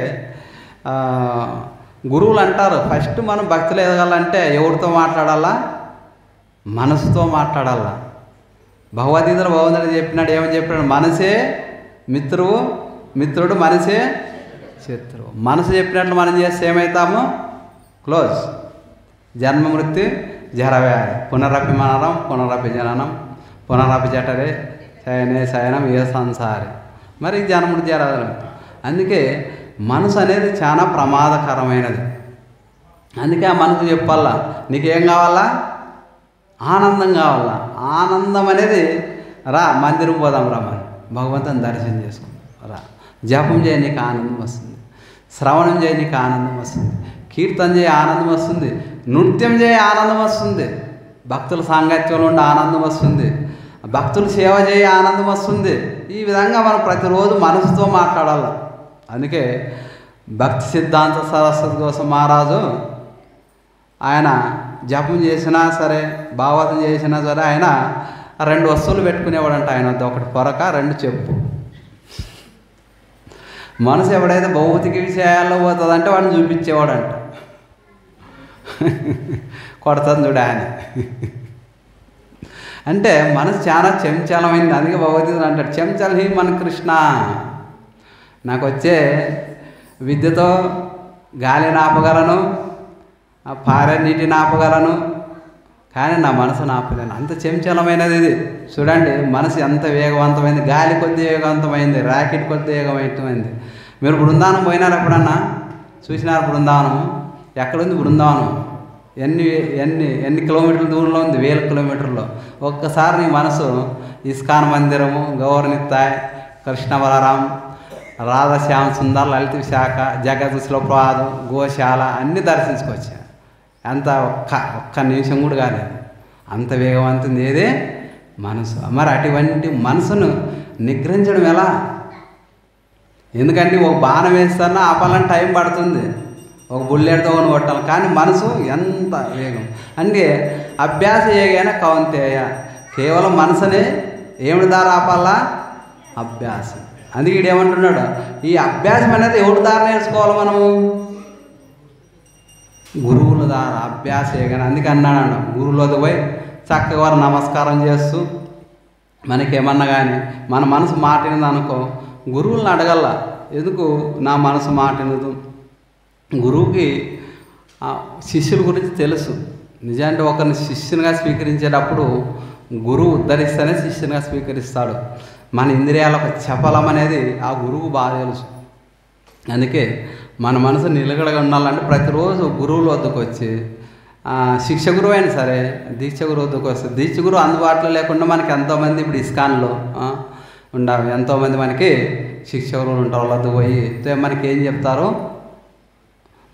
గురువులు అంటారు, ఫస్ట్ మనం భక్తులు ఎదగాలంటే ఎవరితో మాట్లాడాలా? మనసుతో మాట్లాడాలా. భగవద్గీతలో భగవంతుడు చెప్పినాడు, ఏమని చెప్పినాడు? మనసే మిత్రువు, మిత్రుడు మనసే శత్రువు. మనసు చెప్పినట్లు మనం చేస్తే ఏమవుతాము? క్లోజ్. జన్మ మృత్యు జరవ్యాధి, పునరపి మననం పునరపి జననం పునరపి జఠరే శయనే శయనం ఏ సంసారి. మరి జన్మమృత్యు జరవ్యాధి. అందుకే మనసు అనేది చాలా ప్రమాదకరమైనది. అందుకే ఆ మనసు చెప్పాలా, నీకేం కావాలా? ఆనందం కావాలా. ఆనందం అనేది రా మందిరం పోదాం రా, మరి భగవంతుని దర్శనం చేసుకుందాం రా. జపం చేయ, నీకు ఆనందం వస్తుంది. శ్రవణం చేయ, నీకు ఆనందం వస్తుంది. కీర్తన చేయ, ఆనందం వస్తుంది. నృత్యం చేయ, ఆనందం వస్తుంది. భక్తుల సాంగత్యంలో ఉండి ఆనందం వస్తుంది. భక్తులు సేవ చేయ, ఆనందం వస్తుంది. ఈ విధంగా మనం ప్రతిరోజు మనసుతో మాట్లాడాలి. అందుకే భక్తి సిద్ధాంత సరస్వతి కోసం మహారాజు ఆయన జపం చేసినా సరే, భాగవతం చేసినా సరే, ఆయన 2 వస్తువులు పెట్టుకునేవాడంట. ఆయన ఒకటి పొరక, 2 చెప్పు. మనసు ఎవడైతే భౌతిక విషయాల్లో పోతుందంటే వాడిని చూపించేవాడంట. కొడతాను చూడ ఆయన. అంటే మనసు చాలా చంచలమైంది. అందుకే భగవద్గీత అంటాడు, చంచల్ హి మన కృష్ణ. నాకు వచ్చే విద్యతో గాలిని ఆపగలను, పారే నీటిని ఆపగలను, కానీ నా మనసును ఆపలేను. అంత చంచలమైనది ఇది. చూడండి మనసు ఎంత వేగవంతమైంది. గాలి కొద్ది వేగవంతమైంది, రాకెట్ కొద్ది వేగవంతమైంది. మీరు బృందావనం పోయినారు ఎప్పుడన్నా? చూసినారు బృందావనము? ఎక్కడుంది బృందావనం? ఎన్ని కిలోమీటర్ల దూరంలో ఉంది? 1000 కిలోమీటర్లో. ఒక్కసారి నీ మనసు ఇస్కాన్ మందిరము, గౌరనిత్తాయ్, కృష్ణ బలరాం, రాధశ్యామ సుందర్, లలిత విశాఖ, జగద్ ప్రవాదం, గోశాల అన్నీ దర్శించుకొచ్చా. అంత ఒక్క నిమిషం కూడా కాలేదు. అంత వేగవంతం ఏదే మనసు. మరి అటువంటి మనసును నిగ్రహించడం ఎలా? ఎందుకంటే ఒక బాణం వేస్తానా ఆపాలని టైం పడుతుంది, ఒక బుల్లెట్తో కొట్టాలి. కానీ మనసు ఎంత వేగం అంటే అభ్యాస ఏగైనా కౌంతేయ. కేవలం మనసునే ఏమిటి దారి ఆపాలా? అభ్యాసం. అందుకే ఈడేమంటున్నాడు, ఈ అభ్యాసం అనేది ఎవరి దారి నేర్చుకోవాలి మనము? గురువుల దారి అభ్యాస ఏగానే. అందుకే అన్నాడు, గురువులది పోయి చక్కగా వారు నమస్కారం చేస్తూ మనకేమన్నా కానీ మన మనసు మాటినది అనుకో, గురువులను అడగల, ఎందుకు నా మనసు మాటినదు? గురువుకి శిష్యుల గురించి తెలుసు. నిజానికి ఒకరిని శిష్యునిగా స్వీకరించేటప్పుడు గురువు ఉద్ధరిస్తేనే శిష్యునిగా స్వీకరిస్తాడు. మన ఇంద్రియాలకు చపలం అనేది ఆ గురువు బాగా తెలుసు. అందుకే మన మనసు నిలకడగా ఉండాలంటే ప్రతిరోజు గురువుల వద్దకు వచ్చి, శిక్ష గురువు అయినా సరే దీక్ష గురువు వద్దకు వస్తుంది. దీక్ష గురువు అందుబాటులో లేకుండా మనకి ఎంతోమంది ఇప్పుడు ఇస్కాన్లో ఉండాలి, ఎంతోమంది మనకి శిక్ష గురువులు ఉంటారు. వాళ్ళ వద్దకు పోయి మనకి ఏం చెప్తారు?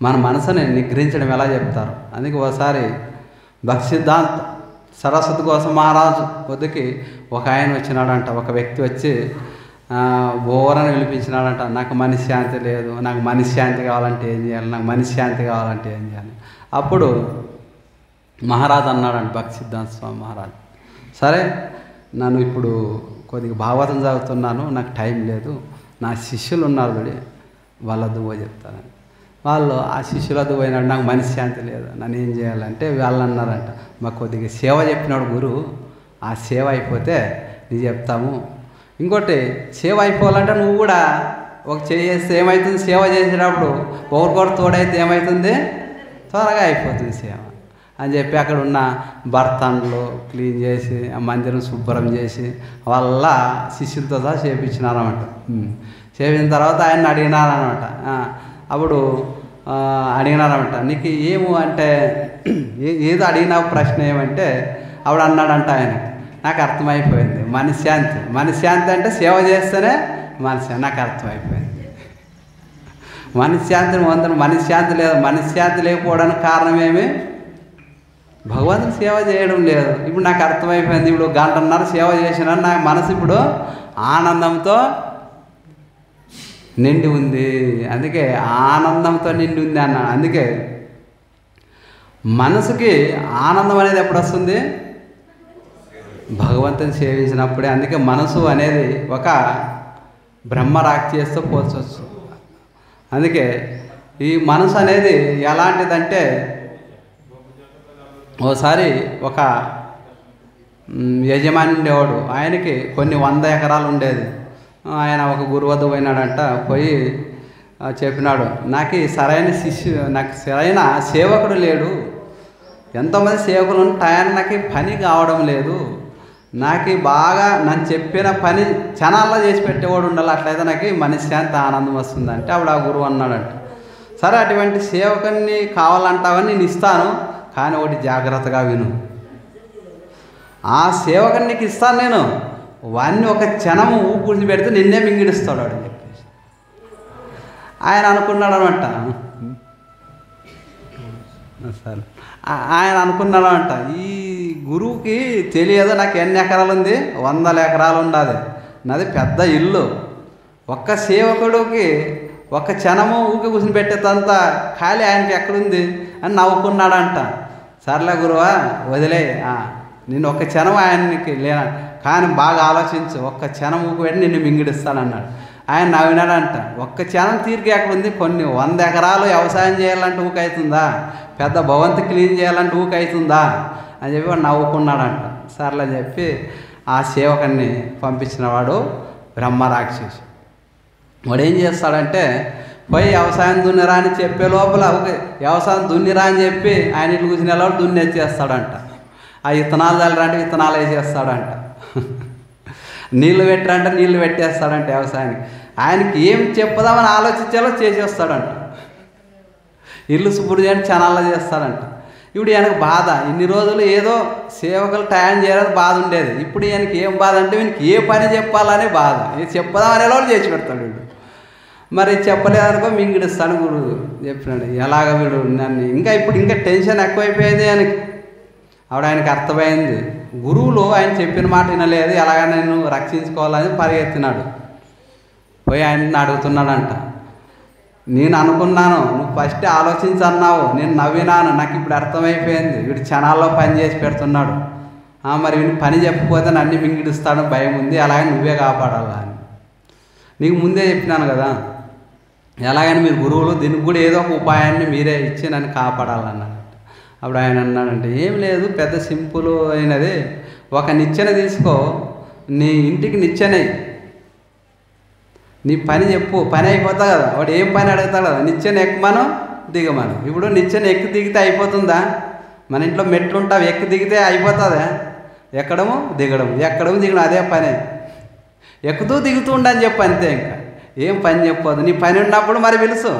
మన మనసుని నిగ్రహించడం ఎలా చెప్తారు? అందుకే ఒకసారి భక్తి సిద్ధాంత సరస్వతి కోసం మహారాజు వద్దకి ఒక ఆయన వచ్చినాడంట. ఒక వ్యక్తి వచ్చి బోరని పిలిపించినాడంట. నాకు మనశ్శాంతి లేదు, నాకు మనశ్శాంతి కావాలంటే ఏం చేయాలి, నాకు మనశ్శాంతి కావాలంటే ఏం చేయాలి? అప్పుడు మహారాజు అన్నాడంట, భక్తి సిద్ధాంత స్వామి మహారాజు, సరే నన్ను ఇప్పుడు కొద్దిగా భాగవతం చదువుతున్నాను, నాకు టైం లేదు, నా శిష్యులు ఉన్నారు చూడి వాళ్ళద్దు పోయి చెప్తానని. వాళ్ళు ఆ శిష్యులద్దు పోయినాడు, నాకు మనశ్శాంతి లేదు, నన్ను ఏం చేయాలంటే వాళ్ళు అన్నారంట, మాకు కొద్దిగా సేవ చెప్పినాడు గురువు, ఆ సేవ అయిపోతే నీకు చెప్తాము. ఇంకోటి సేవ అయిపోవాలంటే నువ్వు కూడా ఒక చేస్తే ఏమవుతుంది? సేవ చేసేటప్పుడు ఒకరికొకరు తోడైతే ఏమవుతుంది? త్వరగా అయిపోతుంది సేవ అని చెప్పి అక్కడ ఉన్న బర్తన్లు క్లీన్ చేసి ఆ మందిరం శుభ్రం చేసి వాళ్ళ శిష్యులతో సహా చేపించినారన్నమాట. చేపించిన తర్వాత ఆయన అడిగినారనమాట. అప్పుడు అడిగినారన్నమాట, నీకు ఏము అంటే ఏదో అడిగిన ప్రశ్న ఏమంటే అప్పుడు అన్నాడంట ఆయన, నాకు అర్థమైపోయింది, మనశ్శాంతి. మనశ్శాంతి అంటే సేవ చేస్తేనే మనశ్శాంతి. నాకు అర్థమైపోయింది మనశ్శాంతిని మనశ్శాంతి లేదు. మనశ్శాంతి లేకపోవడానికి కారణం ఏమి? భగవంతుని సేవ చేయడం లేదు. ఇప్పుడు నాకు అర్థమైపోయింది. ఇప్పుడు గంటన్నర సేవ చేసిన నా మనసు ఇప్పుడు ఆనందంతో నిండి ఉంది. అందుకే ఆనందంతో నిండి ఉంది అన్న. అందుకే మనసుకి ఆనందం అనేది ఎప్పుడు వస్తుంది? భగవంతుని సేవించినప్పుడే. అందుకే మనసు అనేది ఒక బ్రహ్మరాక్షితో పోల్చవచ్చు. అందుకే ఈ మనసు అనేది ఎలాంటిదంటే, ఓసారి ఒక యజమాని ఉండేవాడు. ఆయనకి కొన్ని 100 ఎకరాలు ఉండేది. ఆయన ఒక గురువు వద్ద పోయినాడంట. పోయి చెప్పినాడు, నాకు సరైన సేవకుడు లేడు. ఎంతోమంది సేవకులు ఉంటాయని నాకు పని కావడం లేదు. నాకు బాగా నన్ను చెప్పిన పని క్షణాల్లో చేసి పెట్టేవాడు ఉండాలి. అట్లయితే నాకు మనశ్శాంతి ఆనందం వస్తుంది. అంటే అప్పుడు ఆ గురువు అన్నాడంట, సరే అటువంటి సేవకుని కావాలంటావని నేను ఇస్తాను, కానీ ఒకటి జాగ్రత్తగా విను. ఆ సేవకుని నీకు ఇస్తాను నేను, వాడిని ఒక క్షణము ఊపిరి పెడితే నిన్నే మింగిడిస్తాడు అని చెప్పేసి ఆయన అనుకున్నాడు అనమాట. సరే ఆయన అనుకున్నాడు అంట, ఈ గురువుకి తెలియదు నాకు ఎన్ని ఎకరాలు ఉంది, 100 ఎకరాలు ఉండాలి, నాది పెద్ద ఇల్లు, ఒక్క సేవకుడికి ఒక క్షణము ఊకి కూర్చుని పెట్టేంత ఖాళీ ఆయనకి ఎక్కడుంది అని నవ్వుకున్నాడంట. సర్లే గురువా వదిలే, నేను ఒక్క క్షణం ఆయనకి లేనా, కానీ బాగా ఆలోచించు, ఒక్క క్షణం ఊకి పెట్టి నిన్ను మింగిడిస్తానన్నాడు. ఆయన నవ్వినాడంట, ఒక్క క్షణం తీరిక ఎక్కడుంది, కొన్ని 100 ఎకరాలు వ్యవసాయం చేయాలంటే ఊకి అవుతుందా, పెద్ద భవంతి క్లీన్ చేయాలంటే ఊకి అవుతుందా అని చెప్పి వాడు నవ్వుకున్నాడంట. సర్లే అని చెప్పి ఆ సేవకుని పంపించిన వాడు బ్రహ్మరాక్షసి. వాడు ఏం చేస్తాడంటే, పోయి వ్యవసాయం దున్నిరా అని చెప్పే లోపల వ్యవసాయం దున్నిరా అని చెప్పి ఆయన ఇల్లు కూర్చునే లోపల దున్నేసేస్తాడంట. ఆ విత్తనాలు చల్లరంటే విత్తనాలు వేసేస్తాడంట. నీళ్ళు పెట్టరంటే నీళ్ళు పెట్టేస్తాడంట వ్యవసాయానికి. ఆయనకి ఏం చెప్పదామని ఆలోచించాలో చేసేస్తాడంట. ఇల్లు శుభ్రం చేయని క్షణాల్లో చేస్తాడంట. ఇప్పుడు ఈయనకు బాధ, ఇన్ని రోజులు ఏదో సేవకులు టైం చేయాలని బాధ ఉండేది. ఇప్పుడు ఈయనకి ఏం బాధ అంటే, వీనికి ఏ పని చెప్పాలనే బాధ. ఇది చెప్పదామనే వాళ్ళు చేసి పెడతాడు వీడు. మరి చెప్పలేదనుకో మింగిడిస్తాను గురువు చెప్పినాడు. ఎలాగ వీడు నన్ను ఇంకా టెన్షన్ ఎక్కువైపోయింది ఆయనకి. ఆవిడ ఆయనకి అర్థమైంది, గురువులు ఆయన చెప్పిన మాట వినలేదు, ఎలాగ నేను రక్షించుకోవాలని పరిగెత్తినాడు. పోయి ఆయన్ని అడుగుతున్నాడంట, నేను అనుకున్నాను నువ్వు ఫస్ట్ ఆలోచించన్నావు, నేను నవ్వినాను, నాకు ఇప్పుడు అర్థమైపోయింది, వీడు క్షణాల్లో పని చేసి పెడుతున్నాడు, మరి వీడిని పని చెప్పకపోతే నన్ను మింగిడిస్తాడు, భయం ఉంది, అలాగే నువ్వే కాపాడాలా అని నీకు ముందే చెప్పినాను కదా. ఎలాగని మీరు గురువులు దీనికి కూడా ఏదో ఒక ఉపాయాన్ని మీరే ఇచ్చి నన్ను కాపాడాలన్నాడు. అప్పుడు ఆయన అన్నాడంటే, ఏం లేదు, పెద్ద సింపుల్ అయినది, ఒక నిచ్చెన తీసుకో, నీ ఇంటికి నిచ్చెనై, నీ పని చెప్పు, పని అయిపోతా కదా. వాడు ఏం పని అడుగుతాడు కదా, నిచ్చెన ఎక్కమను దిగమను. ఇప్పుడు నిచ్చెన ఎక్కి దిగితే అయిపోతుందా? మన ఇంట్లో మెట్లు ఉంటావు, ఎక్కి దిగితే అయిపోతుందా? ఎక్కడము దిగడం, ఎక్కడము దిగడం, అదే పని. ఎక్కుతూ దిగుతూ ఉండని చెప్పు, అంతే. ఇంకా ఏం పని చెప్పదు. నీ పని ఉన్నప్పుడు మరి పిలుసు,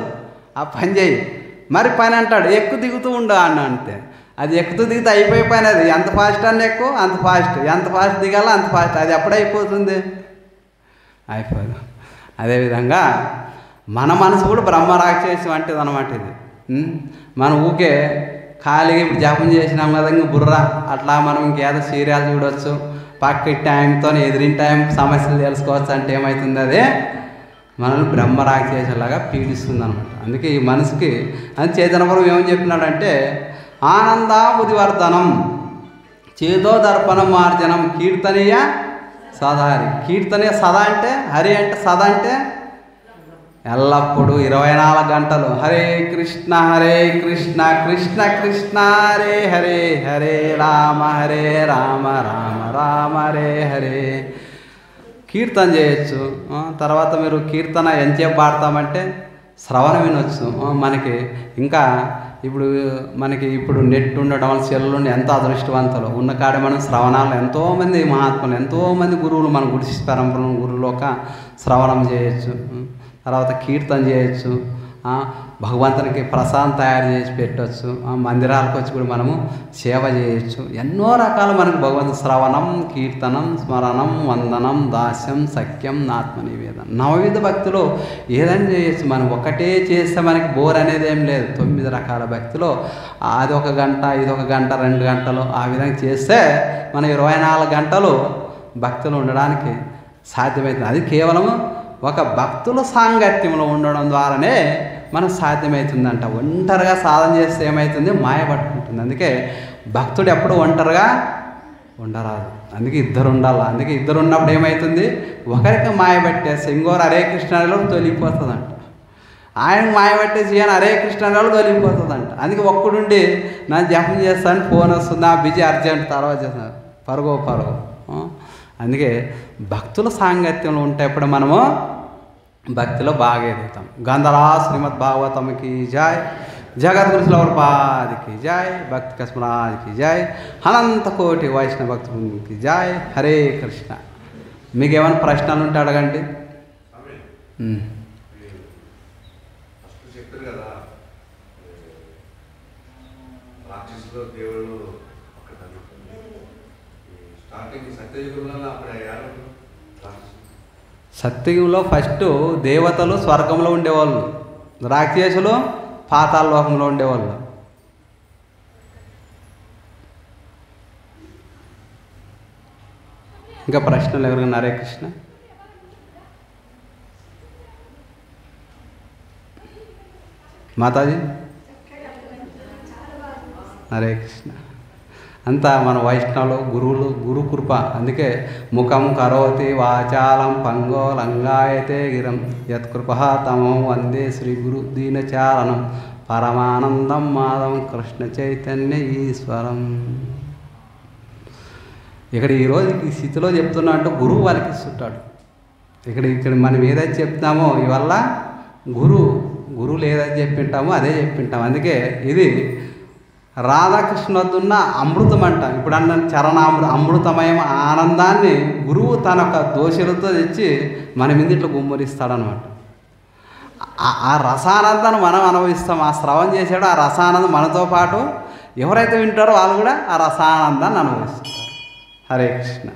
ఆ పని చేయి. మరి పని అంటాడు, ఎక్కు దిగుతూ ఉండు అన్న, అంతే. అది ఎక్కుతూ దిగితే అయిపోయి పని. అది ఎంత ఫాస్ట్ అన్న ఎక్కువ అంత ఫాస్ట్, ఎంత ఫాస్ట్ దిగాలో అంత ఫాస్ట్. అది ఎప్పుడైపోతుంది? అయిపోదు. అదేవిధంగా మన మనసు కూడా బ్రహ్మరాక్షసి వంటిది అనమాట. ఇది మనం ఊకే ఖాళీగా ఇప్పుడు జపం చేసినాం కదా, ఇంక బుర్ర అట్లా మనం ఇంకేదో సీరియల్ చూడవచ్చు, పక్క టైంతో ఎదిరిన టైం సమస్యలు తెలుసుకోవచ్చు. అంటే ఏమవుతుంది, అదే మనల్ని బ్రహ్మరాక్షసిలాగా పీడిస్తుంది అనమాట. అందుకే ఈ మనసుకి అది చైతన్యపురం ఏమని చెప్పినాడంటే, ఆనందాబుధివర్ధనం చేదో దర్పణం మార్జనం కీర్తనీయ సదా. హరి కీర్తనీయ సదా అంటే, హరి అంటే సదా అంటే ఎల్లప్పుడూ 24 గంటలు హరే కృష్ణ కృష్ణ కృష్ణ హరే హరే, హరే రామ రామ రామ హరే హరే కీర్తన చేయొచ్చు. తర్వాత మీరు కీర్తన ఎంతసేపు పాడతామంటే శ్రవణం వినొచ్చు. మనకి ఇంకా ఇప్పుడు నెట్ ఉండడం వల్ల సెల్లుండి ఎంతో అదృష్టవంతులు ఉన్న కాడ మనం శ్రవణాలు ఎంతోమంది మహాత్ములు, ఎంతోమంది గురువులు మన గుడిసి పరంపర గురువులు ఒక శ్రవణం చేయొచ్చు. తర్వాత కీర్తన చేయొచ్చు. భగవంతునికి ప్రసాదం తయారు చేసి పెట్టవచ్చు, మందిరాలకు వచ్చి కూడా మనము సేవ చేయొచ్చు. ఎన్నో రకాలు మనకు భగవంతు శ్రవణం, కీర్తనం, స్మరణం, వందనం, దాస్యం, సఖ్యం, ఆత్మ నివేదన, నవవిధ భక్తులు ఏదైనా చేయొచ్చు. మనం ఒకటే చేస్తే మనకి బోర్ అనేది ఏం లేదు. 9 రకాల భక్తిలో అది 1 గంట, ఇది 1 గంట, 2 గంటలు ఆ విధంగా చేస్తే మనం 24 గంటలు భక్తులు ఉండడానికి సాధ్యమవుతుంది. అది కేవలము ఒక భక్తుల సాంగత్యంలో ఉండడం ద్వారానే మనకు సాధ్యమవుతుందంట. ఒంటరిగా సాధన చేస్తే ఏమవుతుంది? మాయ పట్టుకుంటుంది. అందుకే భక్తుడు ఎప్పుడు ఒంటరిగా ఉండరాదు, అందుకే ఇద్దరు ఉండాలి. అందుకే ఇద్దరు ఉన్నప్పుడు ఏమవుతుంది? ఒకరికి మాయ పట్టేస్తే ఇంకోరు హరే కృష్ణలో తొలిగిపోతుందంట, ఆయన మాయ పట్టేసి ఈయన హరే కృష్ణలో తొలిగిపోతుందంట. అందుకే ఒక్కడుండి నా జపం చేస్తాను, ఫోన్ వస్తుంది, నా బిజీ అర్జెంట్, తర్వాత చేస్తాను, పరుగో. అందుకే భక్తుల సాంగత్యంలో ఉంటే ఎప్పుడు మనము భక్తిలో బాగా ఎదుగుతాం. గంధరా శ్రీమద్ భాగవతంకి జాయ్, జగద్గురు పాదికి జాయ్, భక్తి కస్మరాదికి జాయ్, అనంత కోటి వైష్ణవ భక్తులకి జాయ్. హరే కృష్ణ. మీకు ఏమైనా ప్రశ్నలు ఉంటే అడగండి. సత్యయుగంలో ఫస్ట్ దేవతలు స్వర్గంలో ఉండేవాళ్ళు, రాక్షసులు పాతాళ లోకంలో ఉండేవాళ్ళు. ఇంకా ప్రశ్నలు ఎవరికైనా? హరే కృష్ణ. మాతాజీ హరే కృష్ణ. అంతా మన వైష్ణవులు గురువులు, గురు కృప. అందుకే ముఖం కరోతి వాచాలం పంగో లంగాయతే గిరం యత్కృప తమో వందే శ్రీ గురు దీనచారణం పరమానందం మాధవం కృష్ణ చైతన్య ఈశ్వరం. ఇక్కడ ఈరోజు ఈ స్థితిలో చెప్తున్నా అంటే గురువు వాళ్ళకి ఇస్తుంటాడు. ఇక్కడ మనం ఏదైతే చెప్తామో ఇవల్ల గురువులు ఏదైతే చెప్పింటామో అదే చెప్పింటాం. అందుకే ఇది రాధాకృష్ణ వద్దున్న అమృతం అంట. ఇప్పుడు అన్న అమృతమయం ఆనందాన్ని గురువు తన యొక్క దోషులతో తెచ్చి మన మీద ఇట్లా గుమ్మరిస్తాడనమాట. ఆ రసానందాన్ని మనం అనుభవిస్తాం. ఆ శ్రవణం చేసాడు ఆ రసానందం మనతో పాటు ఎవరైతే వింటారో వాళ్ళు కూడా ఆ రసానందాన్ని అనుభవిస్తారు. హరే కృష్ణ.